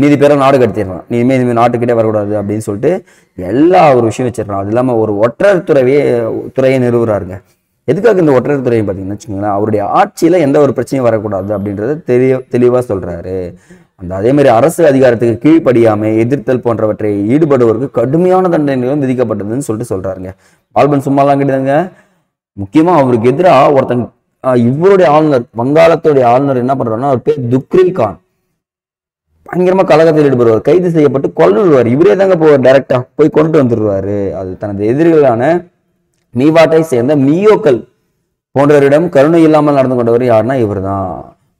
மீதி பேரை நாடு கடத்திடுறான். இனிமே நாட்டுக்கிட்டே வரக்கூடாது அப்படின்னு சொல்லிட்டு எல்லா ஒரு விஷயம் வச்சிடறான். அது இல்லாம ஒரு ஒற்றர் துறையை நிறுவுறாருங்க. எதுக்காக இந்த ஒற்றர் துறையை பார்த்தீங்கன்னு வச்சுக்கோங்களேன், அவருடைய ஆட்சியில எந்த ஒரு பிரச்சனையும் வரக்கூடாது அப்படின்றத தெளிவா சொல்றாரு. அதே மாதிரி அரசு அதிகாரத்துக்கு கீழ்ப்படியாம எதிர்த்தல் போன்றவற்றை ஈடுபடுவதற்கு கடுமையான தண்டனைகளும் விதிக்கப்பட்டதுன்னு சொல்லிட்டு சொல்றாருங்க. பால்பன் சும்மாலாம் கிடையாதுங்க. முக்கியமா அவருக்கு எதிராக ஒருத்தங்க இவருடைய ஆளுநர், வங்காளத்துடைய ஆளுநர் என்ன பண்றாருன்னா, அவர் பேர் துக்ரில் கான், பயங்கரமா கலகத்தில் ஈடுபடுவார். கைது செய்யப்பட்டு கொல்லுவார். இவரே தாங்க டைரக்டா போய் கொண்டு வந்துருவாரு. அது தனது எதிரிகளான மீவாட்டை சேர்ந்த மியோக்கள் போன்றவரிடம் கருணை இல்லாமல் நடந்து கொண்டவர் யாருன்னா இவர் தான்.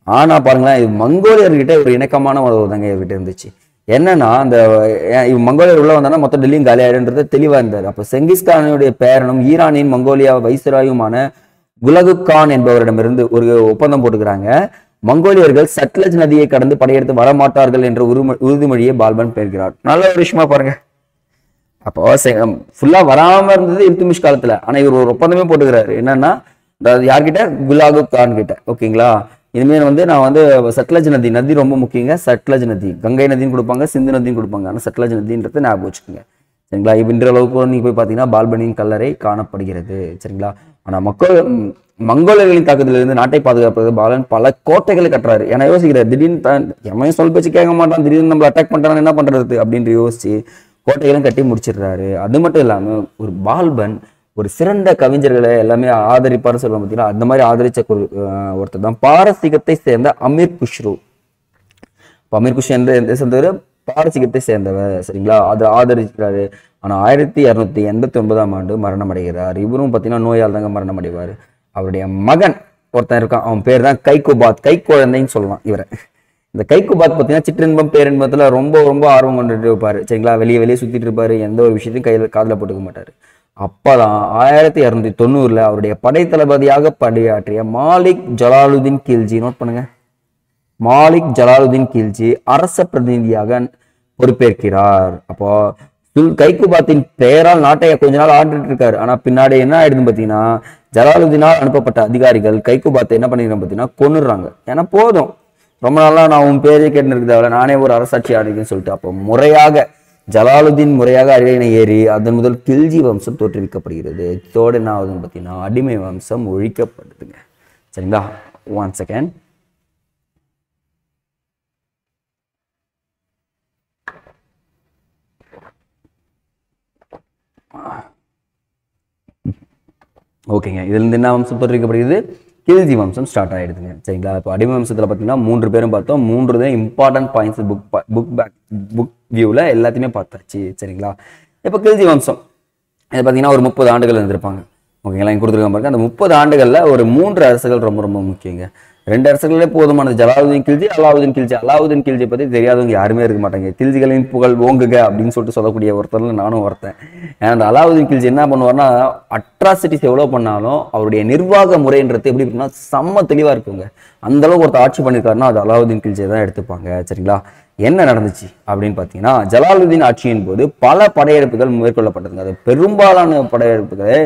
ஆனா பாருங்களேன், மங்கோலியர்கிட்ட ஒரு இணக்கமான உறவு தாங்க இவர்கிட்ட இருந்துச்சு. என்னன்னா அந்த மங்கோலியர் உள்ள வந்தாங்கன்னா மொத்தம் டெல்லியும் காலி ஆயிடுன்றது தெளிவா இருந்தார். அப்ப செங்கிஸ்கானுடைய பேரனும் ஈரானின் மங்கோலியா வைஸ்ராயுமான குலகு கான் என்பவரிடமிருந்து ஒரு ஒப்பந்தம் போட்டுக்கிறாங்க. மங்கோலியர்கள் சட்லஜ் நதியை கடந்து படையெடுத்து வரமாட்டார்கள் என்ற உறுதிமொழியை பால்பன் பெறுகிறார். நல்ல ஒரு விஷயமா பாருங்க. அப்போ ஃபுல்லா வராம இருந்தது இல்துமிஷ் காலத்துல. ஆனா இவர் ஒரு ஒப்பந்தமே போட்டுக்கிறாரு. என்னன்னா யார்கிட்ட, குலாகு கான் கிட்ட. ஓகேங்களா, இனிமேல் வந்து நான் வந்து சட்லஜ் நதி ரொம்ப முக்கியங்க. சட்லஜ் நதி, கங்கை நதின்னு கொடுப்பாங்க, சிந்து நதின்னு கொடுப்பாங்க. ஆனால் சட்லஜ் நதின்றதை ஞாபகம் வச்சுக்கோங்க. சரிங்களா, இன்ற அளவுக்கு நீங்க போய் பார்த்தீங்கன்னா பால்பனின் கல்லறை காணப்படுகிறது. சரிங்களா, ஆனா மங்கோலியர்களின் தாக்குதலிருந்து நாட்டை பாதுகாப்பது பாலன் பல கோட்டைகளை கட்டுறாரு. ஏன்னா யோசிக்கிறார், திடீர்னு எவன் சொல் பேச்சு கேட்க மாட்டான், திடீர்னு நம்ம அட்டாக் பண்றான்னு என்ன பண்றது அப்படின்னு யோசிச்சு கோட்டைகளும் கட்டி முடிச்சிடுறாரு. அது மட்டும் இல்லாம ஒரு பால்பன் ஒரு சிறந்த கவிஞர்களை எல்லாமே ஆதரிப்பாரு சொல்லுவாங்க பார்த்தீங்கன்னா, அந்த மாதிரி ஆதரிச்ச ஒருத்தர் தான் பாரசீகத்தை சேர்ந்த அமீர் குஷ்ரு. அமீர் குஷ்ரு எந்த சேர்ந்தவர்? பாரசீகத்தை சேர்ந்தவர். சரிங்களா, அதை ஆதரிக்கிறாரு. ஆனா 1289ஆம் ஆண்டு மரணம் அடைகிறார். இவரும் பார்த்தீங்கன்னா நோயால் தாங்க மரணம் அடைவார். அவருடைய மகன் ஒருத்தன் இருக்கான், அவன் பேர் தான் கைகுபாத், கை குழந்தைன்னு சொல்லலாம் இவரை. இந்த கைகுபாத் பார்த்தீங்கன்னா சிற்றின்பம் பேரின்பத்துல ரொம்ப ரொம்ப ஆர்வம் கொண்டுட்டு இருப்பாரு. சரிங்களா, வெளியே சுத்திட்டு இருப்பாரு. எந்த ஒரு விஷயத்தையும் காதுல போட்டுக்க மாட்டாரு. அப்பதான் 1290 அவருடைய படை தளபதியாக பணியாற்றிய மாலிக் ஜலாலுதீன் கில்ஜி, நோட் பண்ணுங்க, மாலிக் ஜலாலுதீன் கில்ஜி அரச பிரதிநிதியாக பொறுப்பேற்கிறார். அப்போ கைகுபாத்தின் பெயரால் நாட்டை கொஞ்ச நாள் ஆண்டுட்டு இருக்காரு. ஆனா பின்னாடி என்ன ஆயிடுதுன்னு பாத்தீங்கன்னா, ஜலாலுதீனால் அனுப்பப்பட்ட அதிகாரிகள் கைகுபாத்தை என்ன பண்ணிடுறாங்க பாத்தீங்கன்னா கொன்னுடுறாங்க. ஏன்னா போதும், ரொம்ப நாளா நான் உன் பேரே கேட்டு இருக்குதாவில, நானே ஒரு அரசாட்சி ஆடுன்னு சொல்லிட்டு அப்போ முறையாக ஜலாலுதீன் முறையாக அரியணை ஏறி அதன் முதல் கில்ஜி வம்சம் தோற்றுவிக்கப்படுகிறது. இதோடு என்ன ஆகுதுன்னு பார்த்தீங்கன்னா அடிமை வம்சம் ஒழிக்கப்படுதுங்க. சரிங்களா, 1 செகண்ட். ஓகேங்க, இதுல இருந்து என்ன வம்சம் தோற்றுவிக்கப்படுகிறது? கில்ஜி வம்சம் ஸ்டார்ட் ஆயிடுதுங்க. சரிங்களா, இப்போ அடிமை வம்சத்துல பார்த்தீங்கன்னா 3 பேரும் பார்த்தோம். 3 தான் இம்பார்ட்டன்ட் பாயிண்ட்ஸ் புக் வியூவில் எல்லாத்தையுமே பார்த்தாச்சு. சரிங்களா, இப்போ கில்ஜி வம்சம் இது பார்த்தீங்கன்னா ஒரு 30 ஆண்டுகள் இருந்திருப்பாங்க. ஓகேங்களா, இங்கே கொடுத்துருக்காங்க பாருங்க. அந்த 30 ஆண்டுகளில் ஒரு 3 அரசுகள் ரொம்ப ரொம்ப முக்கியங்க. 2 அரசுகளே போதுமானது, ஜலாலுதீன் கில்ஜி, அலாவுதீன் கில்ஜி. அலாவுதீன் கில்ஜி பற்றி தெரியாதவங்க யாருமே இருக்க மாட்டாங்க. கில்ஜிகளின் புகழ் ஓங்குக அப்படின்னு சொல்லிட்டு சொல்லக்கூடிய ஒருத்தர்ல நானும் ஒருத்தன். ஏன்னா அந்த அலாவுதீன் கில்ஜி என்ன பண்ணுவார்னா, அட்ராசிட்டிஸ் எவ்வளோ பண்ணாலும் அவருடைய நிர்வாக முறைன்றது எப்படி இருக்குன்னா செம்ம தெளிவாக இருக்குங்க. அந்த அளவுக்கு ஒருத்தர் ஆட்சி பண்ணியிருக்காருன்னா அது அலாவுதீன் கில்ஜியை தான் எடுத்துப்பாங்க. சரிங்களா, என்ன நடந்துச்சு அப்படின்னு பார்த்தீங்கன்னா, ஜலாலுதீன் ஆட்சியின் போது பல படையெடுப்புகள் மேற்கொள்ளப்பட்டதுங்க. அது பெரும்பாலான படையெடுப்புகளை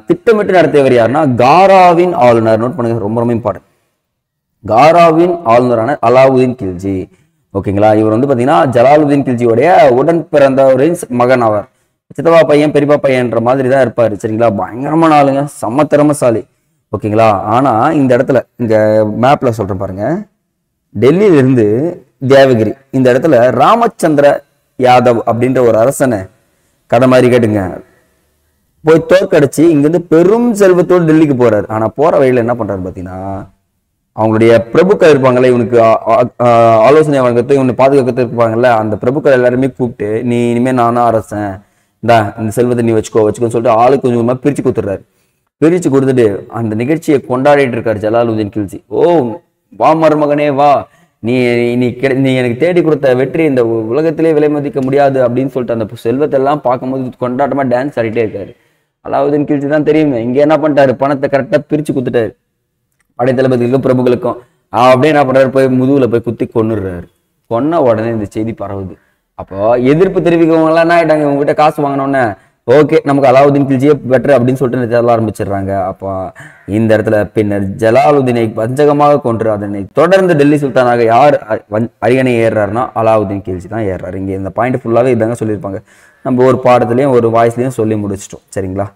திட்டமிட்டு நடத்தியவர் யாருன்னா காராவின் ஆளுநர். நோட் பண்ணுங்க, ரொம்ப ரொம்ப இம்பார்ட்டன்ட். காராவின் ஆளுநரான அலாவுதீன் கில்ஜி. ஓகேங்களா, இவர் வந்து பார்த்தீங்கன்னா ஜலாலுதீன் கில்ஜியோடைய உடன் பிறந்தவரின் மகன். அவர் சித்தப்பா பையன் பெரியப்பா பையன்ற மாதிரி தான் இருப்பாரு. சரிங்களா, பயங்கரமான ஆளுங்க, செம்ம திறமசாலி. ஓகேங்களா, ஆனா இந்த இடத்துல இந்த மேப்ல சொல்றேன் பாருங்க, டெல்லியில இருந்து தேவகிரி இந்த இடத்துல ராமச்சந்திர யாதவ் அப்படின்ற ஒரு அரசனை கதை மாதிரி கேட்டுங்க போய் தோற்கடிச்சு இங்கிருந்து பெரும் செல்வத்தோடு டெல்லிக்கு போறாரு. ஆனா போற வழியில என்ன பண்றாரு பாத்தீங்கன்னா, அவங்களுடைய பிரபுக்கள் இருப்பாங்கல்ல, இவனுக்கு ஆலோசனை வழங்கத்தை இவனை பாதுகாத்து இருப்பாங்கல்ல, அந்த பிரபுக்கள் எல்லாருமே கூப்பிட்டு நீ இனிமே நானும் அரசன், இந்த செல்வத்தை நீ வச்சுக்கோன்னு சொல்லிட்டு ஆளுக்கு கொஞ்சம் கொஞ்சமா பிரிச்சு கொடுத்துட்றாரு. பிரிச்சு கொடுத்துட்டு அந்த நிகழ்ச்சியை கொண்டாடிட்டு இருக்காரு ஜலாலுதீன் கில்ஜி. ஓ வா மருமகனே வா, நீ நீ நீ எனக்கு தேடி கொடுத்த வெற்றி இந்த உலகத்திலே விலை மதிக்க முடியாது அப்படின்னு சொல்லிட்டு அந்த செல்வத்தை எல்லாம் பார்க்கும்போது கொண்டாட்டமா டான்ஸ் ஆடிட்டே இருக்காரு. அலாவுதீன் கில்ஜி தான் தெரியுமே, இங்க என்ன பண்ணிட்டாரு, பணத்தை கரெக்டா பிரிச்சு கொடுத்துட்டாரு படை தளபதிகளுக்கும் பிரபுகளுக்கும். அப்படியே என்ன பண்றாரு, போய் முதுகுல போய் குத்தி கொன்னுடுறாரு. கொன்ன உடனே இந்த செய்தி பரவுது. அப்போ எதிர்ப்பு தெரிவிக்கவங்க எல்லாம் என்ன ஆயிட்டாங்க, உங்ககிட்ட காசு வாங்கினோன்னே ஓகே நமக்கு அலாவுதீன் கில்ஜியே பெட்டர் அப்படின்னு சொல்லிட்டு சொல்ல ஆரம்பிச்சிடுறாங்க. அப்போ இந்த இடத்துல பின்னர் ஜலாலுதீனை பஞ்சகமாக கொன்று அதனை தொடர்ந்து டெல்லி சுல்தானாக யார் அரியணை ஏறுறாருன்னா அலாவுதீன் கில்ஜி தான் ஏறுறாரு. இங்கே இந்த பாயிண்ட் ஃபுல்லாகவே இதாங்க சொல்லியிருப்பாங்க. நம்ம ஒரு பாடத்துலையும் ஒரு வாய்ஸ்லையும் சொல்லி முடிச்சிட்டோம். சரிங்களா,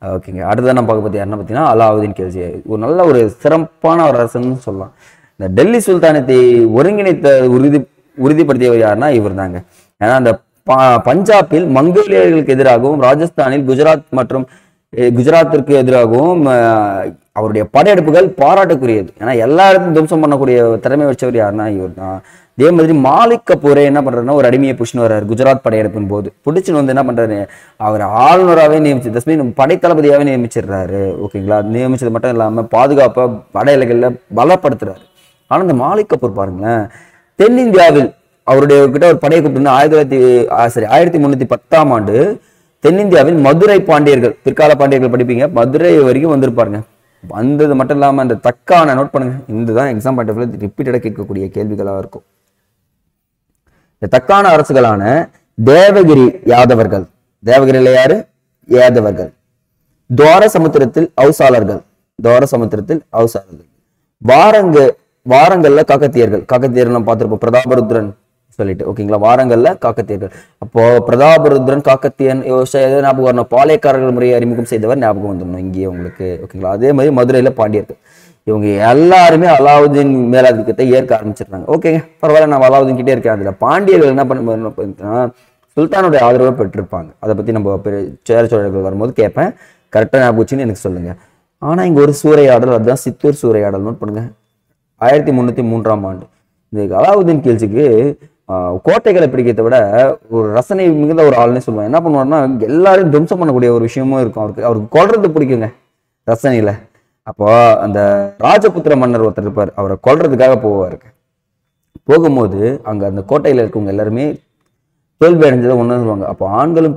ஓகேங்க. அடுத்ததான் நம்ம பார்க்க பற்றி யாருன்னா பார்த்தீங்கன்னா அலாவுதீன் கில்ஜி. ஒரு நல்ல ஒரு சிறப்பான ஒரு அரசன்னு சொல்லலாம். இந்த டெல்லி சுல்தானத்தை ஒருங்கிணைத்த உறுதிப்படுத்தியவர் யாருன்னா இவர் தாங்க. ஏன்னா அந்த பஞ்சாபில் மங்கோலியர்களுக்கு எதிராகவும் ராஜஸ்தானில் குஜராத்திற்கு எதிராகவும் அவருடைய படையெடுப்புகள் பாராட்டுக்குரியது. ஏன்னா எல்லா இடத்தையும் துவம்சம் பண்ணக்கூடிய திறமை வச்சவர் யாருன்னா இவர் தான். அதே மாதிரி மாலிக் கபூரை என்ன பண்றாருன்னா ஒரு அடிமையை புஷ்ணு வர்றாரு குஜராத் படையெடுப்பின் போது. புடிச்சுன்னு வந்து என்ன பண்றாரு, அவர் ஆளுநராகவே நியமிச்சு தஸ்மீன் படைத்தளபதியாகவே நியமிச்சிடுறாரு. ஓகேங்களா, நியமிச்சது மட்டும் இல்லாம பாதுகாப்பை வட எல்லைகள்ல பலப்படுத்துறாரு. ஆனா இந்த மாலிக் கபூர் பாருங்களேன், தென்னிந்தியாவில் அவருடைய கிட்ட ஒரு படையை கூப்பிட்டு 1310ஆம் ஆண்டு தென்னிந்தியாவில் மதுரை பாண்டியர்கள், பிற்கால பாண்டியர்கள் படிப்பீங்க, மதுரை வரைக்கும் வந்திருப்பாருங்க. வந்தது மட்டும் இல்லாம அந்த தக்கான நோட் பண்ணுங்க, இதுதான் எக்ஸாம் பாயிண்ட் ஆஃப் வியூ ரிப்பீட்டடா கேட்கக்கூடிய கேள்விகளாக இருக்கும். இந்த தக்கான அரசுகளான தேவகிரி யாதவர்கள், தேவகிரியில யாரு யாதவர்கள், துவார சமுத்திரத்தில் ஹவுசாளர்கள், வாரங்கள்ல காக்கத்தியர்கள், காக்கத்தியர்கள் பார்த்திருப்போம் பிரதாபருத்ரன் சொல்லிட்டு. ஓகேங்களா, வாரங்கள்ல காக்கத்தியர்கள். அப்போ பிரதாபருத்ரன் காக்கத்தியன் ஞாபகம் வரணும். பாளையக்காரர்கள் முறையை அறிமுகம் செய்தவர் ஞாபகம் வந்துடணும் இங்கே உங்களுக்கு. ஓகேங்களா, அதே மாதிரி மதுரையில பாண்டியர்கள். இவங்க எல்லாருமே அலாவுதீன் மேலாதிக்கத்தை ஏற்க ஆரம்பிச்சிருக்காங்க. ஓகேங்க, பரவாயில்ல, நான் அலாவுதீன் கிட்டே இருக்கேன். அதுல பாண்டியர்கள் என்ன பண்ண சுல்தானுடைய ஆதரவை பெற்றிருப்பாங்க. அதை பத்தி நம்ம சேர சோழர்கள் வரும்போது கேட்பேன், கரெக்டா ஞாபகம் வச்சுன்னு எனக்கு சொல்லுங்க. ஆனா இங்க ஒரு சூறையாடல், அதுதான் சித்தூர் சூறையாடல். நோட் பண்ணுங்க, 1303ஆம் ஆண்டு. இந்த அலாவுதீன் கில்ஜிக்கு கோட்டைகளை பிடிக்கிறத விட ஒரு ரசனை மிகுந்த ஒரு ஆள்னே சொல்லுவாங்க. என்ன பண்ணுவாருன்னா எல்லாரையும் துவம்சம் பண்ணக்கூடிய ஒரு விஷயமும் இருக்கும் அவருக்கு கொல்றது பிடிக்குங்க ரசனையில. அப்போ அந்த ராஜபுத்திர மன்னர் ஒருத்தர் இருப்பார், அவரை கொல்றதுக்காக போவாருக்கு. போகும்போது அங்க அந்த கோட்டையில இருக்கவங்க எல்லாருமே தோல்வி அடைஞ்சதை ஒண்ணு சொல்லுவாங்க. அப்போ ஆண்களும்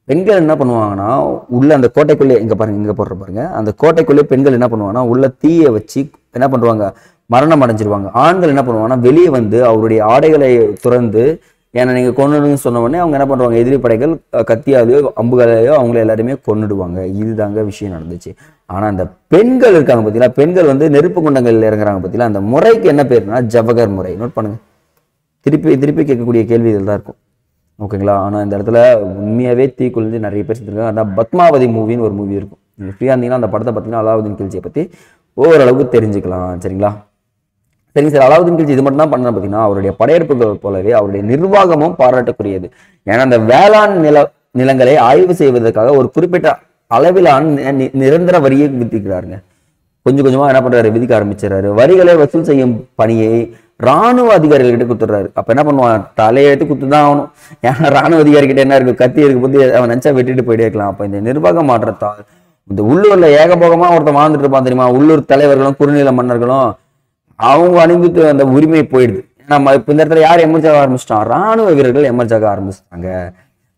பெண்கள் என்ன பண்ணுவாங்கன்னா உள்ள அந்த கோட்டைக்குள்ளே, இங்க பாருங்க, இங்க போடுற பாருங்க, அந்த கோட்டைக்குள்ளே பெண்கள் என்ன பண்ணுவாங்கன்னா உள்ள தீயை வச்சு என்ன பண்ணுவாங்க, மரணம் அடைஞ்சிருவாங்க. ஆண்கள் என்ன பண்ணுவாங்கன்னா வெளியே வந்து அவருடைய ஆடைகளை துறந்து, ஏன்னா நீங்க கொன்னுடுன்னு சொன்ன உடனே அவங்க என்ன பண்ணுவாங்க, எதிரி படைகள் கத்தியாலையோ அம்புகளையோ அவங்கள எல்லாருமே கொன்னுடுவாங்க. இதுதாங்க விஷயம் நடந்துச்சு. ஆனா அந்த பெண்கள் இருக்காங்க பார்த்தீங்களா, பெண்கள் வந்து நெருப்பு குண்டங்கள் இறங்குறாங்க பார்த்தீங்களா, அந்த முறைக்கு என்ன பேருனா ஜவகர் முறை. நோட் பண்ணுங்க, திருப்பி கேட்கக்கூடிய கேள்வி இதில் தான் இருக்கும். ஓகேங்களா, ஆனா இந்த இடத்துல உண்மையாவே தீக்குளிஞ்சு நிறைய பேர் செஞ்சிருக்காங்க. அதான் பத்மாவதி மூவின்னு ஒரு மூவி இருக்கும். நீங்க ஃப்ரீயா இருந்தீங்கன்னா அந்த படத்தை பார்த்தீங்கன்னா அலாவுதீன் கில்ஜியை பத்தி ஓரளவுக்கு தெரிஞ்சுக்கலாம். சரிங்களா, சரிங்க சார். அலாவுதீன் கில்ஜி இது மட்டும் தான் பண்ண பார்த்தீங்கன்னா அவருடைய படையெடுப்புகள் போலவே அவருடைய நிர்வாகமும் பாராட்டக்கூடியது. ஏன்னா அந்த வேளாண் நிலங்களை ஆய்வு செய்வதற்காக ஒரு குறிப்பிட்ட அளவிலான நிரந்தர வரியை விதிக்கிறாருங்க. கொஞ்சம் கொஞ்சமா என்ன பண்றாரு, விதிக்க ஆரம்பிச்சிடறாரு. வரிகளை வசூல் செய்யும் பணியை ராணுவ அதிகாரிகள் கிட்ட குத்துறாரு. அப்ப என்ன பண்ணுவான், தலையெழுத்து குத்துதான் ஆகணும். ஏன்னா ராணுவ அதிகாரி கிட்ட என்ன இருக்கு, கத்தி இருக்கு போது அவன் நினைச்சா வெட்டிட்டு போயிட்டே இருக்கலாம். அப்ப இந்த நிர்வாக மாற்றத்தால் இந்த உள்ளூர்ல ஏகபோகமா ஒருத்தன் வாழ்ந்துட்டு இருப்பான் தெரியுமா, உள்ளூர் தலைவர்களும் குறுநில மன்னர்களும் அவங்க அணிந்துட்டு அந்த உரிமை போயிடுது. நம்ம இப்ப இந்த இடத்துல யார் எமர்ஜ் ஆக ஆரம்பிச்சிட்டான், ராணுவ வீரர்கள் எமர்ஜ் ஆக ஆரம்பிச்சிட்டாங்க.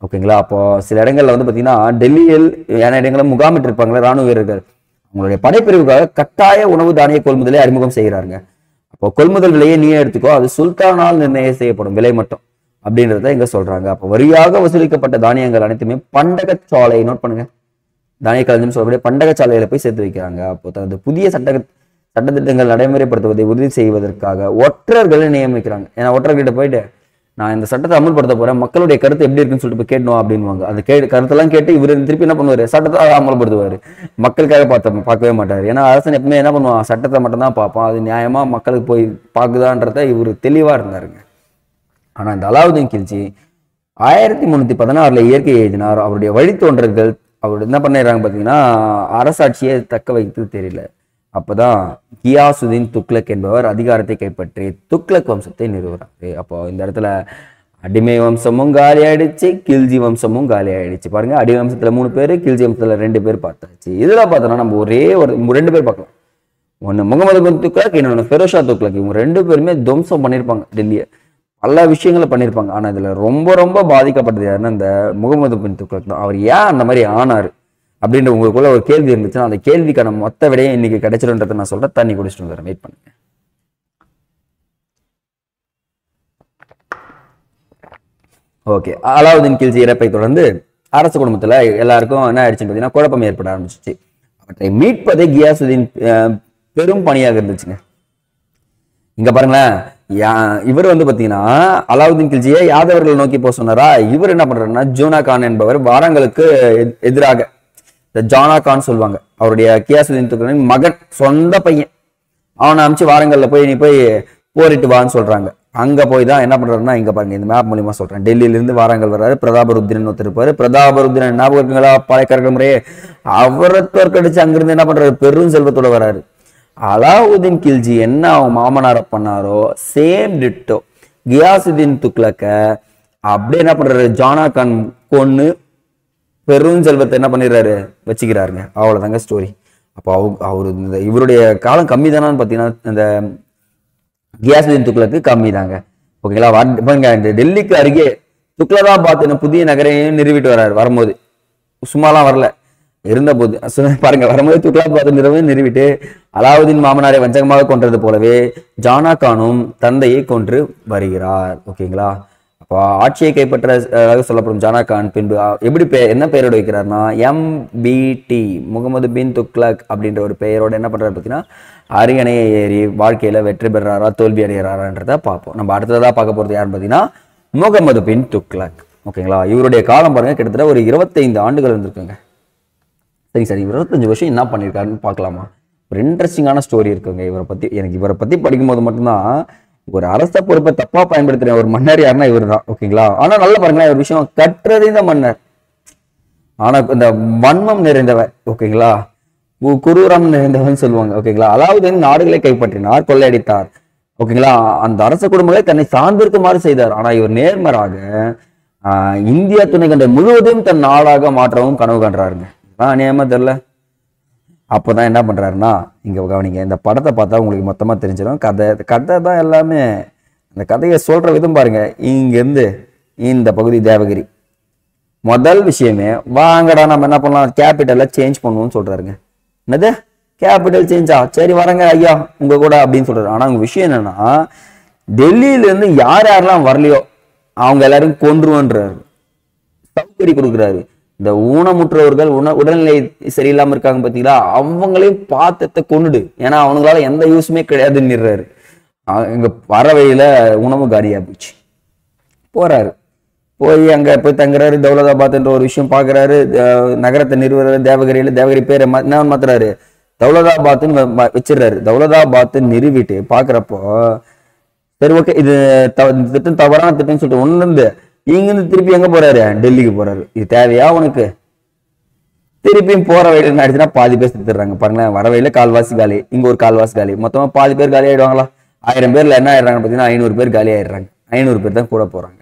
ஓகேங்களா, அப்போ சில இடங்கள்ல வந்து பாத்தீங்கன்னா டெல்லியில் ஏன்னா இடங்களும் முகாமிட்டு இருப்பாங்களா ராணுவ வீரர்கள், அவங்களுடைய படைப்பிரிவுக்காக கட்டாய உணவு தானிய கொள்முதலை அறிமுகம் செய்கிறாருங்க. அப்போ கொள்முதல் விலையை நீயே எடுத்துக்கோ, அது சுல்தானால் நிர்ணயம் செய்யப்படும் விலை மட்டும் அப்படின்றத இங்க சொல்றாங்க. அப்போ வரியாக வசூலிக்கப்பட்ட தானியங்கள் அனைத்துமே பண்டகச்சாலை, நோட் பண்ணுங்க, தானிய களஞ்சியம் சொல்லக்கூடிய பண்டகச்சாலையில போய் சேர்த்து வைக்கிறாங்க. அப்போ தனது புதிய சட்டத்திட்டங்கள் நடைமுறைப்படுத்துவதை உறுதி செய்வதற்காக ஒற்றர்களை நியமிக்கிறாங்க. ஏன்னா ஒற்றர்கிட்ட போயிட்டு நான் இந்த சட்டத்தை அமல்படுத்த போறேன், மக்களுடைய கருத்து எப்படி இருக்குன்னு சொல்லிட்டு போய் கேட்டணும் அப்படின்வாங்க. அந்த கருத்தெல்லாம் கேட்டு இவர் திருப்பி என்ன பண்ணுவாரு, சட்டத்தை அமல்படுத்துவாரு. மக்களுக்காக பார்க்கவே மாட்டாரு. ஏன்னா அரசன் எப்பவுமே என்ன பண்ணுவான், சட்டத்தை மட்டும் தான் பார்ப்பான். அது நியாயமா மக்களுக்கு போய் பார்க்குதான்றத இவர் தெளிவா இருந்தாருங்க. ஆனா இந்த அலாவுதீன் கில்ஜி 1316 இயற்கை எழுதினார். அவருடைய வழித்தோன்றர்கள் அவர் என்ன பண்ணிடுறாங்க பார்த்தீங்கன்னா அரசாட்சியை தக்க வைத்து தெரியல. அப்பதான் கியாசுதீன் துக்ளக் என்பவர் அதிகாரத்தை கைப்பற்றி துக்ளக் வம்சத்தை நிறுவுறாரு. அப்போ இந்த இடத்துல அடிமை வம்சமும் காலி ஆயிடுச்சு, கில்ஜி வம்சமும் காலி ஆயிடுச்சு. பாருங்க, அடி வம்சத்துல 3 பேர், கில்ஜி வம்சத்துல 2 பேர் பார்த்தாச்சு. இதுல பார்த்தோம்னா நம்ம ஒரே ஒரு 2 பேர் பார்க்கலாம். ஒன்னு முகமது பின் துக்ளக், இன்னொன்னு ஃபெரோஷா துக்ளக். இவங்க 2 பேருமே துவம்சம் பண்ணியிருப்பாங்க டெல்லியை, பல விஷயங்களை பண்ணியிருப்பாங்க. ஆனா இதுல ரொம்ப ரொம்ப பாதிக்கப்பட்டது யாருன்னா இந்த முகமது பின் துக்ளக் தான். அவர் ஏன் அந்த மாதிரி ஆனாரு அப்படின்ற உங்களுக்குள்ள ஒரு கேள்வி இருந்துச்சுன்னா அந்த கேள்விக்கான மொத்த விடையும் இன்னைக்கு கிடைச்சிருன்றதை நான் சொல்றேன். தண்ணி குடிச்சிட்டு வந்துடுறேன், வெயிட் பண்ணுங்க. ஓகே, அலாவுதீன் கில்ஜி இறப்பை தொடர்ந்து அரச குடும்பத்துல எல்லாருக்கும் என்ன ஆயிடுச்சுன்னு பார்த்தீங்கன்னா குழப்பம் ஏற்பட ஆரம்பிச்சிச்சு. அவற்றை மீட்பதே கியாசுதீன் பெரும் பணியாக இருந்துச்சுங்க. இங்க பாருங்களேன், இவர் வந்து பாத்தீங்கன்னா அலாவுதீன் கில்ஜியை யாதவர்களை நோக்கி போக சொன்னாரா. இவர் என்ன பண்றாருன்னா ஜூனா கான் என்பவர் வாரங்களுக்கு எதிராக, இந்த ஜானா கான் சொல்லுவாங்க, அவருடைய கியாசுதீன் துக்ளக்கின் மகன், சொந்த பையன், அவனை அனுப்பிச்சு வாரங்கள்ல போய் நீ போய் போரிட்டு வான்னு சொல்றாங்க. அங்க போய் தான் என்ன பண்றாருன்னா, இங்க பாருங்க இந்த மேப் மூலியமா சொல்றேன். டெல்லியில இருந்து வாரங்கள் வர்றாரு. பிரதாபருத்ரன் ஒருத்தர் இருப்பாரு. பிரதாபருத்ரன் ஞாபகம் இருக்குங்களா, பழைய முறையே அவரை தோற்கடிச்சு அங்கிருந்து என்ன பண்றாரு, பெரும் செல்வத்தோட வராரு. அலாவுதீன் கில்ஜி என்ன அவன் மாமனார பண்ணாரோ சேம் டிட்டோ கியாசுதீன் துக்ளக்க அப்படியே என்ன பண்றாரு, ஜானா கான் கொன்னு பெரும் செல்வத்தை என்ன பண்ணிடுறாரு, வச்சுக்கிறாருங்க. அவ்வளவுதாங்க ஸ்டோரி. அப்போ அவரு இந்த இவருடைய காலம் கம்மி தானான்னு பாத்தீங்கன்னா இந்த கியாசுதீன் துக்ளக்கு கம்மி தாங்க. ஓகேங்களா. இந்த டெல்லிக்கு அருகே துக்லகாபாத் புதிய நகரையும் நிறுவிட்டு வர்றாரு. வரும்போது சும்மாலாம் வரல, இருந்த போது பாருங்க, வரும்போது துக்லகாபாத் நிறுவிட்டு அலாவுதீன் மாமனாரை வஞ்சகமாக கொன்றது போலவே ஜானா கானும் தந்தையை கொன்று வருகிறார். ஓகேங்களா. அப்போ ஆட்சியை கைப்பற்ற சொல்லப்படும் ஜானா கான் பின்பு எப்படி என்ன பெயரோட வைக்கிறார்னா MBT முகமது பின் துக்ளக் அப்படின்ற ஒரு பெயரோட என்ன பண்றாரு பார்த்தீங்கன்னா அரியணையை ஏறி வாழ்க்கையில வெற்றி பெறாரா தோல்வி அடைகிறாரான்றத பார்ப்போம். நம்ம அடுத்ததா பார்க்க போறது யாருன்னு பார்த்தீங்கன்னா முகமது பின் துக்ளக். ஓகேங்களா. இவருடைய காலம் பாருங்க கிட்டத்தட்ட ஒரு 25 ஆண்டுகள் இருந்திருக்குங்க. சரி 25 வருஷம் என்ன பண்ணியிருக்காருன்னு பார்க்கலாமா. ஒரு இன்ட்ரெஸ்டிங்கான ஸ்டோரி இருக்குங்க இவரை பத்தி. எனக்கு இவரை பத்தி படிக்கும் போது மட்டும்தான் ஒரு அரச பொறுப்பை தப்பா பயன்படுத்துற ஒரு மன்னர் யாருன்னா இவர் தான். ஓகேங்களா. ஆனா நல்லா பாருங்களேன், ஒரு விஷயம் கற்றறிந்த மன்னர், ஆனா இந்த வன்மம் நிறைந்தவர். ஓகேங்களா. குரூரம் நிறைந்தவன் சொல்லுவாங்க. ஓகேங்களா. அலாவுதீன் நாடுகளை கைப்பற்றினார், கொள்ளையடித்தார். ஓகேங்களா. அந்த அரச குடும்பங்களை தன்னை சார்ந்திருக்குமாறு செய்தார். ஆனா இவர் நேர்மறாக இந்தியா துணைக்கண்டம் முழுவதும் தன் நாடாக மாற்றவும் கனவு கண்டாருங்க. அநியாயமா தெரியல. அப்போதான் என்ன பண்றாருன்னா, இங்க கவனிங்க, இந்த படத்தை பார்த்தா உங்களுக்கு மொத்தமா தெரிஞ்சிடும். கதை தான் எல்லாமே. அந்த கதையை சொல்ற விதம் பாருங்க. இங்கிருந்து இந்த பகுதி தேவகிரி. முதல் விஷயமே வாங்கடா நம்ம என்ன பண்ணலாம், கேபிட்டலை சேஞ்ச் பண்ணுவோம்னு சொல்றாருங்க. என்னது கேபிட்டல் சேஞ்சா, சரி வரங்க ஐயா உங்க கூட அப்படின்னு சொல்றாரு. ஆனா உங்க விஷயம் என்னன்னா, டெல்லியில இருந்து யார் யாரெல்லாம் வரலையோ அவங்க எல்லாரும் கொன்றுவன்றாரு, சவுக்கரி கொடுக்குறாரு. இந்த ஊனமுற்றவர்கள் உடல்நிலை சரியில்லாம இருக்காங்க பாத்தீங்களா, அவங்களையும் பாத்தத்தை கொண்டுடு, ஏன்னா அவங்களால எந்த யூஸுமே கிடையாதுன்னுறாரு. இங்க வர வழியில உணவு காலியா போச்சு. போறாரு, போய் அங்க போய் தங்குறாரு. தௌலதாபாத் என்ற ஒரு விஷயம் பாக்குறாரு. நகரத்தை நிறுவறாரு தேவகிரியில. தேவகிரி பேரை என்ன மாத்துறாரு, தௌலதாபாத்ன்னு வச்சிடறாரு. தௌலதாபாத் நிறுவிட்டு பாக்குறப்போ சரி ஓகே இது திட்டம் தவறான திட்டம்னு சொல்லிட்டு ஒண்ணு இருந்து இங்கிருந்து திருப்பி எங்க போறாரு, டெல்லிக்கு போறாரு. இது தேவையா உனக்கு? திருப்பியும் போற வழியில என்ன ஆயிடுச்சுன்னா பாதி பேர் செத்துறாங்க. பாருங்களேன், வர வழியில கால்வாசி காலி, இங்க ஒரு கால்வாசி காலி, மொத்தமா பாதி பேர் காலி ஆயிடுவாங்களா? 1000 பேர்ல என்ன ஆயிடுறாங்க பாத்தீங்கன்னா 500 பேர் காலி ஆயிடுறாங்க. 500 பேர் தான் கூட போறாங்க.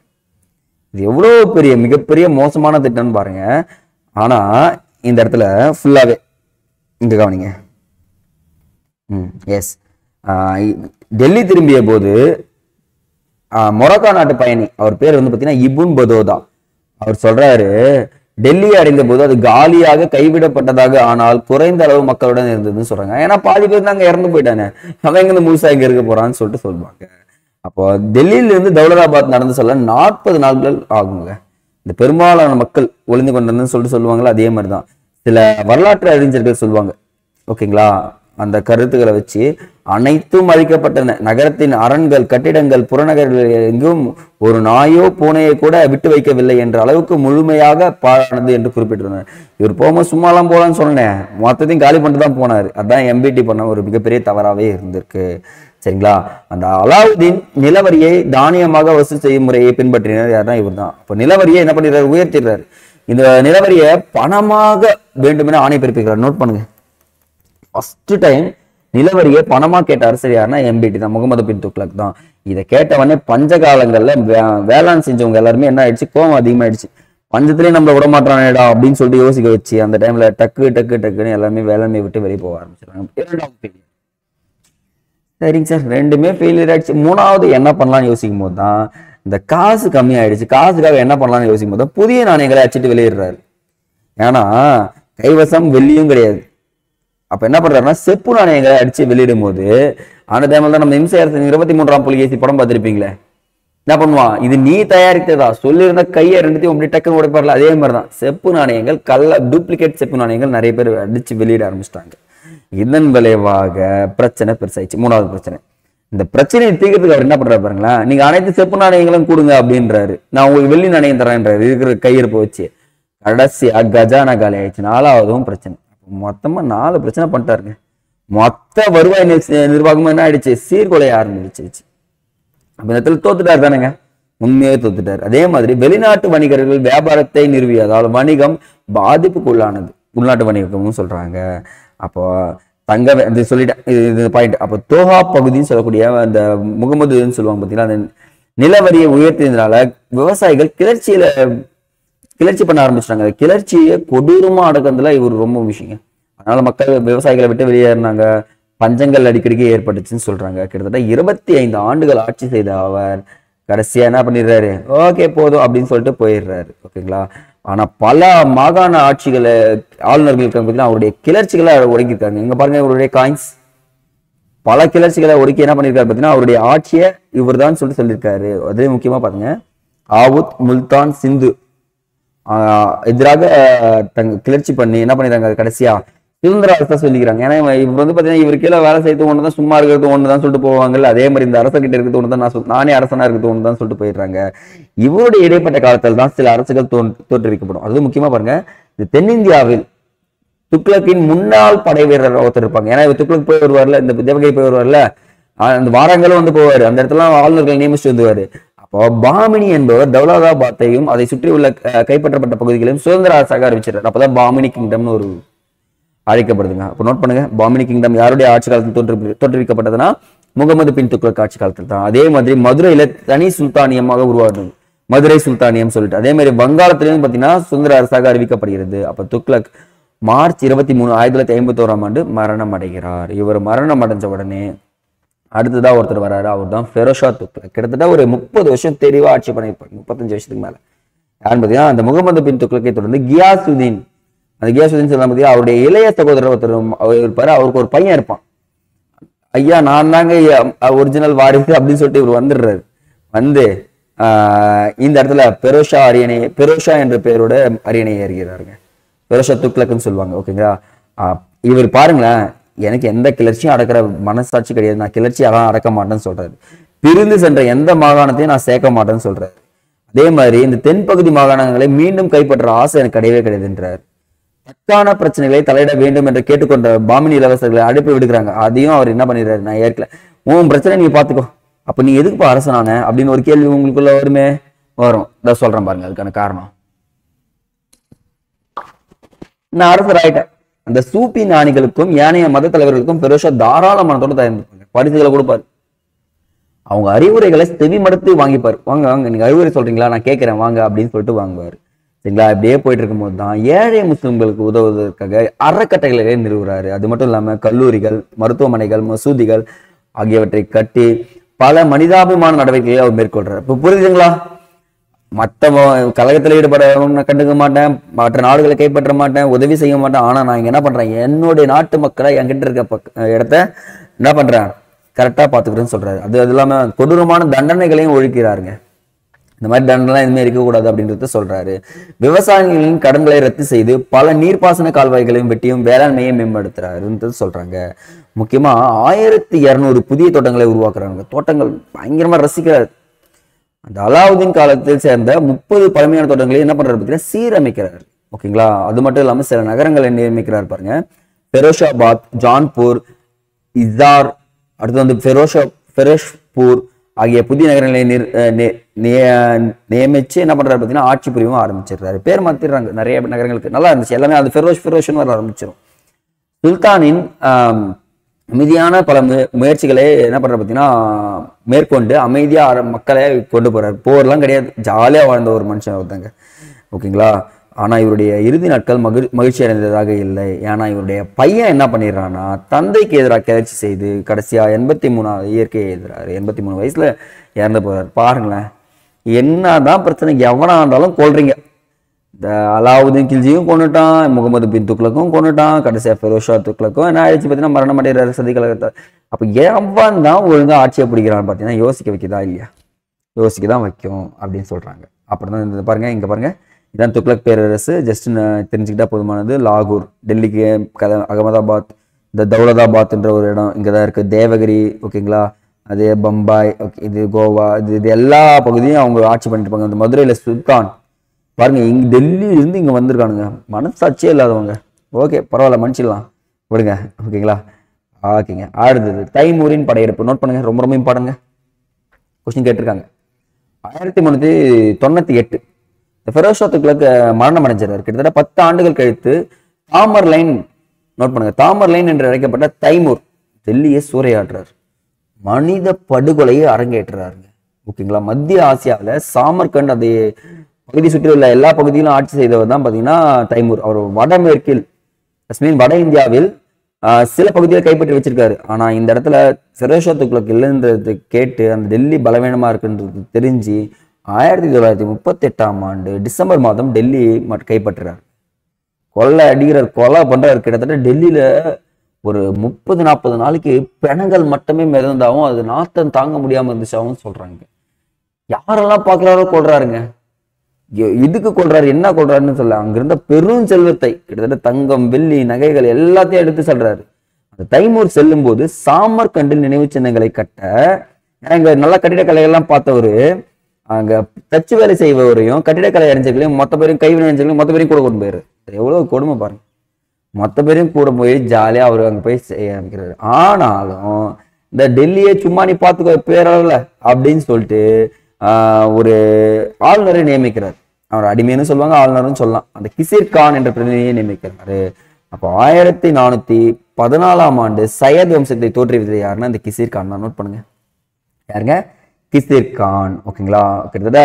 இது எவ்வளவு பெரிய மிகப்பெரிய மோசமான திட்டம்னு பாருங்க. ஆனா இந்த இடத்துல ஃபுல்லாவே இங்க கவனிங்க. எஸ், டெல்லி திரும்பிய போது மொரோக்கோ நாட்டு பயணி, அவர் பேர் வந்து பாத்தீங்கன்னா இபுன் பதோதா, அவர் சொல்றாரு, டெல்லியை அடைந்த போது அது காலியாக கைவிடப்பட்டதாக ஆனால் குறைந்த அளவு மக்களுடன் இருந்ததுன்னு சொல்றாங்க. ஏன்னா பாதி பேர் தான் அங்க இறந்து போயிட்டானே, அவன் இங்க முழுசா இங்க இருக்க போறான்னு சொல்லிட்டு சொல்லுவாங்க. அப்போ டெல்லியில இருந்து தௌலதாபாத் நடந்து சொல்ல 40 நாட்கள் ஆகுங்க. இந்த பெரும்பாலான மக்கள் ஒளிந்து கொண்டிருந்ததுன்னு சொல்லிட்டு சொல்லுவாங்களா, அதே மாதிரிதான் சில வரலாற்று அறிஞர்கள் சொல்லுவாங்க. ஓகேங்களா. அந்த கருத்துக்களை வச்சு அனைத்தும் அழிக்கப்பட்டன. நகரத்தின் அரண்கள், கட்டிடங்கள், புறநகர்கள் எங்கும் ஒரு நாயோ பூனையை கூட விட்டு வைக்கவில்லை என்ற அளவுக்கு முழுமையாக பாழானது என்று குறிப்பிட்டிருந்தார். இவர் போகும்போது சும்மாலாம் போலான்னு சொன்னேன், மொத்தத்தையும் காலி பண்ணிட்டு தான் போனார். அதான் MBT பண்ண ஒரு மிகப்பெரிய தவறாவே இருந்திருக்கு. சரிங்களா. அந்த அலாவுதீன் நிலவரியை தானியமாக வசூல் செய்யும் முறையை பின்பற்றினார். யாருன்னா இவர் தான். இப்போ நிலவரியை என்ன பண்ணிடுறாரு, உயர்த்திடுறாரு. இந்த நிலவரியை பணமாக வேண்டுமென ஆணை பிறப்பிக்கிறார். நோட் பண்ணுங்க, ஃபர்ஸ்ட் டைம் நிலவரியை பணமா கேட்ட அரசர் யாருன்னா எம்பிடி தான், முகமது பின் துக்ளக் தான். இதை கேட்டவொடனே பஞ்ச காலங்கள்ல வேளாண் செஞ்சவங்க எல்லாருமே என்ன ஆயிடுச்சு, கோவம் அதிகமாயிடுச்சு. பஞ்சத்திலேயே நம்மள விட மாட்டானேடா அப்படின்னு சொல்லிட்டு யோசிக்க வச்சு அந்த டைம்ல டக்குன்னு எல்லாமே வேளாண்மையை விட்டு வெளியே போக ஆரம்பிச்சிருக்காங்க. சரிங்க சார், ரெண்டுமே ஃபெயிலியர் ஆயிடுச்சு. மூணாவது என்ன பண்ணலாம்னு யோசிக்கும் போது தான் இந்த காசு கம்மி ஆயிடுச்சு. காசுக்காக என்ன பண்ணலாம்னு யோசிக்கும் போது தான் புதிய நாணயங்களை அச்சிட்டு வெளியிடுறாரு. ஏன்னா கைவசம் வெள்ளியும் கிடையாது. அப்ப என்ன பண்றாருன்னா செப்பு நாணயங்களை அடிச்சு வெளியிடும் போது அந்த டைம்ல தான் நம்ம இம்சையரசன் 23ஆம் புலிகேசி படம் பார்த்திருப்பீங்களே, என்ன பண்ணுவான், இது நீ தயாரித்ததா சொல்லியிருந்த கையை ரெண்டுத்தையும் அப்படி டக்குன்னு உடைப்பார்ல, அதே மாதிரிதான் செப்பு நாணயங்கள் டூப்ளிகேட் செப்பு நாணயங்கள் நிறைய பேர் அடிச்சு வெளியிட ஆரம்பிச்சிட்டாங்க. இதன் விளைவாக பிரச்சனை பெருசாயிடுச்சு. மூணாவது பிரச்சனை, இந்த பிரச்சனையை தீர்க்கிறதுக்கு அவர் என்ன பண்றாரு பாருங்களேன், நீங்க அனைத்து செப்பு நாணயங்களும் கொடுங்க அப்படின்றாரு, நான் உங்களுக்கு வெள்ளி நாணயம் தரேன்றாரு இருக்கிற கையிருப்பை வச்சு. கடைசியா கஜானா காலி ஆயிடுச்சு. நாலாவதும் பிரச்சனை. மொத்தமா 4 பிரச்சனை பண்ணிட்டாருங்க. மொத்த வருவாய் நிர்வாகமும் என்ன ஆயிடுச்சு, சீர்குலைய ஆரம்பிச்சிருச்சு. அப்ப இந்த இடத்துல தோத்துட்டாரு தானுங்க, உண்மையே தோத்துட்டாரு. அதே மாதிரி வெளிநாட்டு வணிகர்கள் வியாபாரத்தை நிறுவியதால் வணிகம் பாதிப்புக்குள்ளானது. உள்நாட்டு வணிகமும் சொல்றாங்க. அப்போ தங்க சொல்லிட்டேன், இது பாயிண்ட். அப்போ தோஹா பகுதின்னு சொல்லக்கூடிய அந்த முகமதுன்னு சொல்லுவாங்க பார்த்தீங்கன்னா, அந்த நிலவரியை உயர்த்தியதுனால விவசாயிகள் கிளர்ச்சி பண்ண ஆரம்பிச்சிட்டாங்க. கிளர்ச்சியை கொடூரமா அடக்கிறதுல இவர் ரொம்ப விஷயங்க. அதனால மக்கள் விவசாயிகளை விட்டு வெளியேறினாங்க. பஞ்சங்கள் அடிக்கடிக்கு ஏற்பட்டுச்சுன்னு சொல்றாங்க. கிட்டத்தட்ட 25 ஆண்டுகள் ஆட்சி செய்த அவர் கடைசியா என்ன பண்ணிடுறாரு, ஓகே போதும் அப்படின்னு சொல்லிட்டு போயிடுறாரு. ஓகேங்களா. ஆனா பல மாகாண ஆளுநர்களுக்கு பார்த்தீங்கன்னா அவருடைய கிளர்ச்சிகளை ஒடுக்கியிருக்காங்க. இங்க பாருங்க, இவருடைய காயின்ஸ் பல கிளர்ச்சிகளை ஒடுக்கி என்ன பண்ணியிருக்காரு பார்த்தீங்கன்னா அவருடைய ஆட்சியை இவர் தான் சொல்லிட்டு சொல்லியிருக்காரு. அதே முக்கியமா பாருங்க, ஆவுத், முல்தான், சிந்து எதிராக கிளர்ச்சி பண்ணி என்ன பண்ணிடுறாங்க, கடைசியா சுதந்திர அரசா சொல்லிக்கிறாங்க. ஏன்னா இவர் பாத்தீங்கன்னா இவர் கீழே வேலை செய்யறது ஒண்ணுதான், சும்மா இருக்கிறது ஒண்ணுதான் சொல்லிட்டு போவாங்கல்ல. அதே மாதிரி இந்த அரசர்கிட்ட இருக்கிறது ஒண்ணுதான், நானே அரசனா இருக்கிறது ஒண்ணுதான் சொல்லிட்டு போயிடுறாங்க. இவருடைய இடைப்பட்ட காலத்தில் தான் சில அரசுகள் தோற்றுவிக்கப்படும். அது முக்கியமா பாருங்க, இந்த தென்னிந்தியாவில் துக்ளக்கின் முன்னாள் படை வீரர் ஒருத்தர் இருப்பாங்க. ஏன்னா இவர் துக்ளக் போய் வருவார்ல, இந்த தேவகை போய் வருவார்ல, அந்த வாரங்களும் போவாரு. அந்த இடத்துல ஆளுநர்கள் நியமிச்சுட்டு வந்துவாரு. அப்போ பாமினி என்பவர் தௌலதாபாத்தையும் அதை சுற்றி உள்ள கைப்பற்றப்பட்ட பகுதிகளையும் சுதந்திர அரசாக அறிவிச்சிருக்காரு. அப்பதான் பாமினி கிங்டம்னு ஒரு அழைக்கப்படுதுங்க. அப்போ நோட் பண்ணுங்க, பாமினி கிங்டம் யாருடைய ஆட்சி காலத்தில் தோற்றுவிக்கப்பட்டதுன்னா முகமது பின் துக்ளக் ஆட்சி காலத்தில் தான். அதே மாதிரி மதுரையில தனி சுல்தானியமாக உருவானது, மதுரை சுல்தானியம் சொல்லிட்டு. அதே மாதிரி வங்காளத்திலையும் பாத்தீங்கன்னா சுதந்திர அரசாக அறிவிக்கப்படுகிறது. அப்ப துக்ளக் மார்ச் 23, 1951ஆம் ஆண்டு மரணம் அடைகிறார். இவர் மரணம் அடைஞ்ச உடனே அடுத்ததா ஒருத்தர் வராரு, அவர் தான் ஃபெரோஷா துக்ளக். கிட்டத்தட்ட ஒரு 30 வருஷம் தெளிவா ஆட்சி பண்ணியிருப்பாங்க, 35 வருஷத்துக்கு மேல. யாருன்னு பார்த்தீங்கன்னா அந்த முகமது பின் துக்ளக்கை தொடர்ந்து கியாசுதீன், அந்த கியாசுதீன் சொல்ல பார்த்தீங்கன்னா அவருடைய இளைய சகோதரர் ஒருத்தர் இருப்பாரு. அவருக்கு ஒரு பையன் இருப்பான். ஐயா நான் தாங்க ஒரிஜினல் வாரிசு அப்படின்னு சொல்லிட்டு இவர் வந்துடுறாரு. வந்து இந்த இடத்துல பெரோஷா என்ற பெயரோட அரியணை ஏறுகிறாருங்க. பெரோஷா துக்ளக்னு சொல்லுவாங்க. ஓகேங்களா. இவர் பாருங்களேன், எனக்கு எந்த கிளர்ச்சியும் அடக்கிற மனசாட்சி கிடையாது, நான் கிளர்ச்சி அதான் அடக்க மாட்டேன்னு சொல்றாரு. பிரிந்து சென்ற எந்த மாகாணத்தையும் நான் சேர்க்க மாட்டேன்னு சொல்றாரு. அதே மாதிரி இந்த தென்பகுதி மாகாணங்களை மீண்டும் கைப்பற்ற ஆசை எனக்கு கிடையவே கிடையாதுன்றார். தக்கான பிரச்சனைகளை தலையிட வேண்டும் என்று கேட்டுக்கொண்ட பாமினி இளவரசர்களை அழைப்பு விடுக்கிறாங்க. அதையும் அவர் என்ன பண்ணிடுறாரு, நான் ஏற்கல, உன் பிரச்சனை நீ பாத்துக்கோ, அப்ப நீ எதுக்குப்பா அரசனான அப்படின்னு ஒரு கேள்வி உங்களுக்குள்ள வருமே, வரும். இதை சொல்றேன் பாருங்க, அதுக்கான காரணம். நான் அரசர் ஆயிட்டேன். அந்த சூப்பி ஞானிகளுக்கும் ஏனைய மத தலைவர்களுக்கும் பெரோஷா தாராள மனத்தோடு தயாரிப்பாங்க, பரிசுகளை கொடுப்பாரு. அவங்க அறிவுரைகளை செவி மடுத்து வாங்கிப்பாரு. வாங்க வாங்க நீங்க அறிவுரை சொல்றீங்களா, நான் கேட்கிறேன் வாங்க அப்படின்னு சொல்லிட்டு வாங்குவாரு. சரிங்களா. இப்படியே போயிட்டு இருக்கும்போது தான் ஏழை முஸ்லிம்களுக்கு உதவுவதற்காக அறக்கட்டளைகளை நிறுவுறாரு. அது மட்டும் இல்லாம கல்லூரிகள், மருத்துவமனைகள், மசூதிகள் ஆகியவற்றை கட்டி பல மனிதாபிமான நடவடிக்கைகளை அவர் மேற்கொள்றாரு. இப்ப புரியுதுங்களா, மற்ற கழகத்தில் ஈடுபட கண்டுக்க மாட்டேன், மற்ற நாடுகளை கைப்பற்ற மாட்டேன், உதவி செய்ய மாட்டேன். ஆனா நான் இங்க என்ன பண்றேன், என்னுடைய நாட்டு மக்களை என்கிட்ட இருக்க இடத்த என்ன பண்றேன், கரெக்டா பாத்துக்கிறேன்னு சொல்றாரு. அது இல்லாம கொடூரமான தண்டனைகளையும் ஒழிக்கிறாருங்க. இந்த மாதிரி தண்டனை எதுவுமே இருக்கக்கூடாது அப்படின்றத சொல்றாரு. விவசாயிகளின் கடன்களை ரத்து செய்து பல நீர்ப்பாசன கால்வாய்களையும் வெட்டியும் வேளாண்மையை மேம்படுத்துறாருன்றது சொல்றாங்க. முக்கியமா 1200 புதிய தோட்டங்களை உருவாக்குறாங்க. தோட்டங்கள் பயங்கரமா ரசிக்கிறார். அந்த அலாவுதீன் காலத்தில் சேர்ந்த 30 பழமையான தோட்டங்களை என்ன பண்றாரு பார்த்தீங்கன்னா சீரமைக்கிறார். ஓகேங்களா. அது மட்டும் இல்லாம சில நகரங்களை நியமிக்கிறார் பாருங்க. ஃபெரோஷாபாத், ஜான்பூர், இசார், அடுத்து வந்து ஃபெரோஷ்பூர் ஆகிய புதிய நகரங்களை நியமிச்சு என்ன பண்றாரு பார்த்தீங்கன்னா ஆட்சி புரியவும் ஆரம்பிச்சிடுறாரு. பேர் மாத்திடுறாங்க நிறைய நகரங்களுக்கு. நல்லா இருந்துச்சு எல்லாமே. அது ஃபெரோஷ்னு வர ஆரம்பிச்சிடும். சுல்தானின் அமைதியான பல முயற்சிகளை என்ன பண்ற பார்த்தீங்கன்னா மேற்கொண்டு அமைதியா மக்களை கொண்டு போறாரு. போர்லாம் கிடையாது, ஜாலியா வாழ்ந்த ஒரு மனுஷன் ஒருத்தாங்க. ஓகேங்களா. ஆனா இவருடைய இறுதி நாட்கள் மகிழ்ச்சி அடைந்ததாக இல்லை. ஏன்னா இவருடைய பையன் என்ன பண்ணிடுறான்னா தந்தைக்கு எதிராக கிளர்ச்சி செய்து கடைசியா 83 இயற்கையை எழுதுறாரு. 83 வயசுல இறந்து போறாரு. பாருங்களேன், என்னதான் பிரச்சனை, எவனா இருந்தாலும் கொள்றீங்க. இந்த அலாவுதீன் கில்ஜியும் கொண்டுட்டான், முகமது பின் துக்ளக்கும் கொண்டுட்டான், கடைசியா ஃபெரோஷா துக்ளக்கும் என்ன ஆயிடுச்சு பார்த்தீங்கன்னா மரணம் அடைகிறாரு சதி கழகத்தார். அப்போ எவன் தான் ஒழுங்கா ஆட்சியை பிடிக்கிறான்னு பார்த்தீங்கன்னா யோசிக்க வைக்குதா இல்லையா? யோசிக்க தான் வைக்கும் அப்படின்னு சொல்றாங்க. அப்புறம் தான் இந்த பாருங்க, இங்க பாருங்க, இதான் துக்ளக் பேரரசு. ஜஸ்ட் தெரிஞ்சுக்கிட்டா போதுமானது. லாகூர், டெல்லிக்கு அகமதாபாத், இந்த தௌலதாபாத்ன்ற ஒரு இடம் இங்கே தான் இருக்குது. தேவகிரி, ஓகேங்களா, அதே பம்பாய், ஓகே, இது கோவா, இது எல்லா பகுதியும் அவங்க ஆட்சி பண்ணிட்டு இருப்பாங்க. இந்த மதுரையில் சுல்தான் பாருங்க, இங்கே டெல்லியிலேருந்து இங்கே வந்திருக்கானுங்க, மனசாட்சியே இல்லாதவங்க. ஓகே, பரவாயில்ல, மன்னிச்சிடலாம், விடுங்க. ஓகேங்களா. ஓகேங்க. அடுத்தது தைமூரின் படையெடுப்பு. நோட் பண்ணுங்க, ரொம்ப ரொம்ப இம்பார்ட்டங்க. கொஸ்டின் கேட்டிருக்காங்க. 1398 இந்த ஃபெரோஷா துக்ளக் மரணம் அடைஞ்சார். கிட்டத்தட்ட 10 ஆண்டுகள் கழித்து தாமர் லைன், நோட் பண்ணுங்க, தாமர் லைன் என்று அழைக்கப்பட்ட தைமூர் டெல்லியை சூறையாடுறார். மனித படுகொலையை அரங்கேற்றுறாருங்க. ஓகேங்களா. மத்திய ஆசியாவில் சாமர்கண்ட் அதை பகுதி சுற்றியுள்ள எல்லா பகுதியிலும் ஆட்சி செய்தவர் தான் பார்த்தீங்கன்னா தைமூர். அவர் வடமேற்கில் வட இந்தியாவில் சில பகுதியை கைப்பற்றி வச்சிருக்காரு. ஆனா இந்த இடத்துல ஃபெரோஷா துக்ளக் இல்லைன்றது கேட்டு அந்த டெல்லி பலவீனமா இருக்குன்றது தெரிஞ்சு 1938 டிசம்பர் மாதம் டெல்லி கைப்பற்றுறார். கொள்ளை அடிக்கிறார், கொலை பண்றாரு. கிட்டத்தட்ட டெல்லியில ஒரு 30-40 நாளைக்கு பிணங்கள் மட்டுமே மிதந்தாவும் அது நாத்தம் தாங்க முடியாம இருந்துச்சாவும் சொல்றாங்க. யாரெல்லாம் பாக்குறாரோ கொள்றாருங்க. இதுக்கு கொள்றாரு, என்ன கொள்றாருன்னு சொல்ல, அங்கிருந்த பெரும் செல்வத்தை கிட்டத்தட்ட தங்கம், வெள்ளி, நகைகள் எல்லாத்தையும் எடுத்து செல்றாரு. அந்த தைமூர் செல்லும் போது சாமர்கண்டில் நினைவு சின்னங்களை கட்ட, இங்க நல்ல கட்டிடக்கலைகள்லாம் பார்த்தவரு, அங்க தச்சு வேலை செய்பவரையும் கட்டிடக்கலை அறிஞர்களையும் மொத்த பேரையும் கைவினை அறிஞர்களையும் மொத்த பேரையும் கூட கொண்டு போயிரு. எவ்வளவு கொடுமை பாருங்க. மொத்த பேரையும் கூட போய் ஜாலியா அவரு அங்க போய் செய்ய ஆரம்பிக்கிறாரு. ஆனாலும் இந்த டெல்லியை சும்மா நீ பார்த்துக்கோ பேரளவுல அப்படின்னு சொல்லிட்டு ஒரு ஆளுநரை நியமிக்கிறார். அவர் அடிமைன்னு சொல்லுவாங்க, ஆளுநர்னு சொல்லலாம். அந்த கிசிர் கான் என்ற பிரதிநிதியை நியமிக்கிறாரு. அப்போ 1414 சையத் வம்சத்தை தோற்றுவித்தது யாருன்னா இந்த கிசிர் கான் தான். நோட் பண்ணுங்க, யாருங்க? கிசிர் கான். ஓகேங்களா. கிட்டத்தட்ட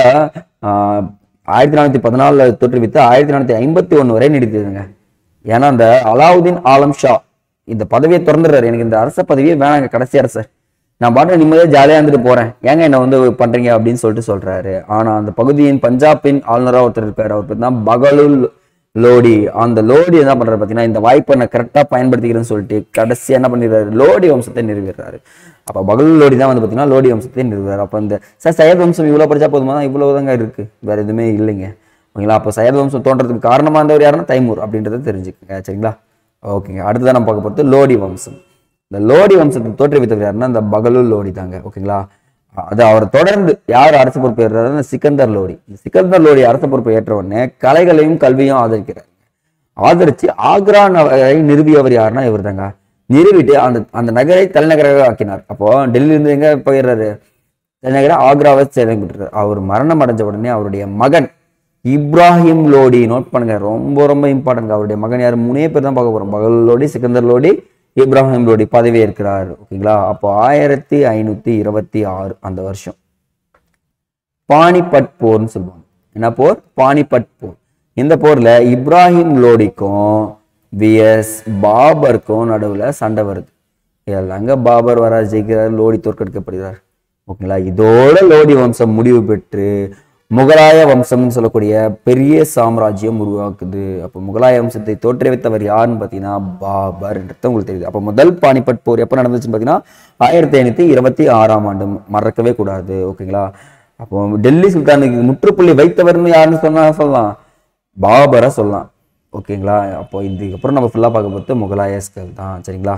1414 தோற்றுவித்து 1451 வரை நீடித்ததுங்க. ஏன்னா அந்த அலாவுதீன் ஆலம் ஷா இந்த பதவியை திறந்துடுறாரு. எனக்கு இந்த அரச பதவியே வேணாங்க, கடைசி அரசர், நான் பாட்டு நிம்மதியாக ஜாலியாக இருந்துட்டு போறேன், ஏங்க என்ன வந்து பண்றீங்க அப்படின்னு சொல்லிட்டு சொல்றாரு. ஆனா அந்த பகுதியின் பஞ்சாபின் ஆளுநராக ஒருத்தர் இருக்காரு. அவர் பேர் தான் பகலுல் லோடி. அந்த லோடி என்ன பண்றாரு பார்த்தீங்கன்னா இந்த வாய்ப்பை நான் கரெக்டாக பயன்படுத்திக்கிறேன்னு சொல்லிட்டு கடைசியா என்ன பண்ணிடுறாரு, லோடி வம்சத்தை நிறுவிடுறாரு. அப்போ பகலுல் லோடி தான் வந்து பார்த்தீங்கன்னா லோடி வம்சத்தை நிறுவுறாரு. அப்போ இந்த சையத் வம்சம் இவ்வளோ படிச்சா போதுமா? இவ்வளவுதாங்க இருக்கு, வேற எதுவுமே இல்லைங்க. ஓகேங்களா. அப்போ சையத் வம்சம் தோன்றதுக்கு காரணமா இருந்தவர் யாருன்னா தைமூர் அப்படின்றத தெரிஞ்சுக்கங்க. சரிங்களா. ஓகேங்க. அடுத்ததான் நம்ம பார்க்க போகிறது லோடி வம்சம். இந்த லோடி வம்சத்தை தோற்றுவித்தவர் யாருன்னா இந்த பகலுல் லோடி தாங்க. ஓகேங்களா. அது அவர் தொடர்ந்து யார் அரசு பொறுப்பு ஏற்றாரு, சிக்கந்தர் லோடி. சிக்கந்தர் லோடி அரசு பொறுப்பை ஏற்ற உடனே கலைகளையும் கல்வியும் ஆதரிக்கிறார். ஆதரிச்சு ஆக்ரா நகரை நிறுவியவர் யாருன்னா இவர் தாங்க. நிறுவிட்டு அந்த நகரை தலைநகராக ஆக்கினார். அப்போ டெல்லியிலிருந்து எங்க போயிடுறாரு, தலைநகர ஆக்ராவை சேர்ந்துட்டார். அவர் மரணம் அடைஞ்ச உடனே அவருடைய மகன் இப்ராஹிம் லோடி, நோட் பண்ணுங்க, ரொம்ப ரொம்ப இம்பார்ட்டன்ட். அவருடைய மகன் யார்? 3 பேர் தான் பார்க்க போறோம். பகல் லோடி, சிக்கந்தர் லோடி, இப்ராஹிம் லோடி பதவி ஏற்கிறார். ஓகேங்களா. அப்போ 1526 அந்த வருஷம் பானிபட் போர்னு சொல்லுவாங்க. என்ன போர்? பானிபட் போர். இந்த போர்ல இப்ராஹிம் லோடிக்கும் விஎஸ் பாபருக்கும் நடுவுல சண்டை வருது. இதெல்லாங்க பாபர் வர ஜெயிக்கிறார், லோடி தோற்கடிக்கப்படுகிறார். ஓகேங்களா. இதோட லோடி வம்சம் முடிவு பெற்று முகலாய வம்சம்னு சொல்லக்கூடிய பெரிய சாம்ராஜ்யம் உருவாக்குது. அப்போ முகலாய வம்சத்தை தோற்றுவித்தவர் யாருன்னு பார்த்தீங்கன்னா பாபர்ன்றது உங்களுக்கு தெரியுது. அப்போ முதல் பானிபட் போர் எப்போ நடந்துச்சுன்னு பார்த்தீங்கன்னா 1526 மறக்கவே கூடாது. ஓகேங்களா. அப்போ டெல்லி சுல்தானுக்கு முற்றுப்புள்ளி வைத்தவர்னு யாருன்னு சொல்லலாம், பாபரை சொல்லலாம். ஓகேங்களா. அப்போ இதுக்கப்புறம் நம்ம ஃபுல்லாக பார்க்க போகிறது முகலாயஸ்கள் தான். சரிங்களா.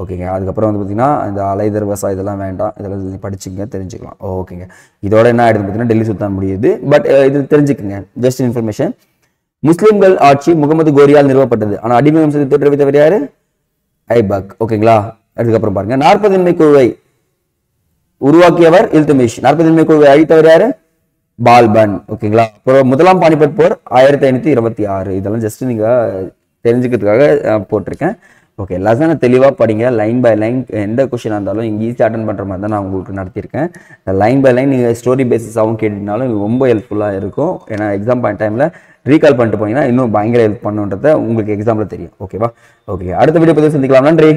ஓகேங்க. அதுக்கப்புறம் வந்து பார்த்தீங்கன்னா இந்த அலைதர் விவசாயம் இதெல்லாம் வேண்டாம், இதெல்லாம் படிச்சுங்க, தெரிஞ்சுக்கலாம். ஓகேங்க. இதோட என்ன ஆயிடுது பார்த்தீங்கன்னா டெல்லி சுல்தான் முடியுது. பட் இது தெரிஞ்சுக்குங்க, ஜஸ்ட் இன்ஃபர்மேஷன். முஸ்லிம்கள் ஆட்சி முகமது கோரியால் நிறுவப்பட்டது. ஆனால் அடிமை வம்சத்தை தோற்றுவித்தவர் யாரு? ஐபக். ஓகேங்களா. அதுக்கப்புறம் பாருங்க, 40 குழுவை உருவாக்கியவர் இல்துமிஷ். 40 குழுவை அழித்தவர் யாரு? பால்பன். ஓகேங்களா. அப்புறம் முதலாம் பானிபட் போர் 1526. இதெல்லாம் ஜஸ்ட் நீங்க தெரிஞ்சுக்கிறதுக்காக போட்டிருக்கேன். ஓகே, லெசனை தெளிவாக படிங்க, லைன் பை லைன் எந்த கொஷினாக இருந்தாலும் இங்கே ஈஸி அட்டன் பண்ணுற மாதிரி தான் நான் உங்களுக்கு நடத்தியிருக்கேன். இந்த லைன் பை லைன் நீங்கள் ஸ்டோரி பேசிஸாகவும் கேட்டிங்கனாலும் ரொம்ப ஹெல்ப்ஃபுல்லாக இருக்கும். ஏன்னா எக்ஸாம் பாயிண்ட் டைமில் ரீகால் பண்ணிட்டு போனீங்கன்னா இன்னும் பயங்கர ஹெல்ப் பண்ணுன்றதை உங்களுக்கு எக்ஸாமில் தெரியும். ஓகேவா? ஓகே, அடுத்த வீடியோ பற்றி சந்திக்கலாம். நன்றி.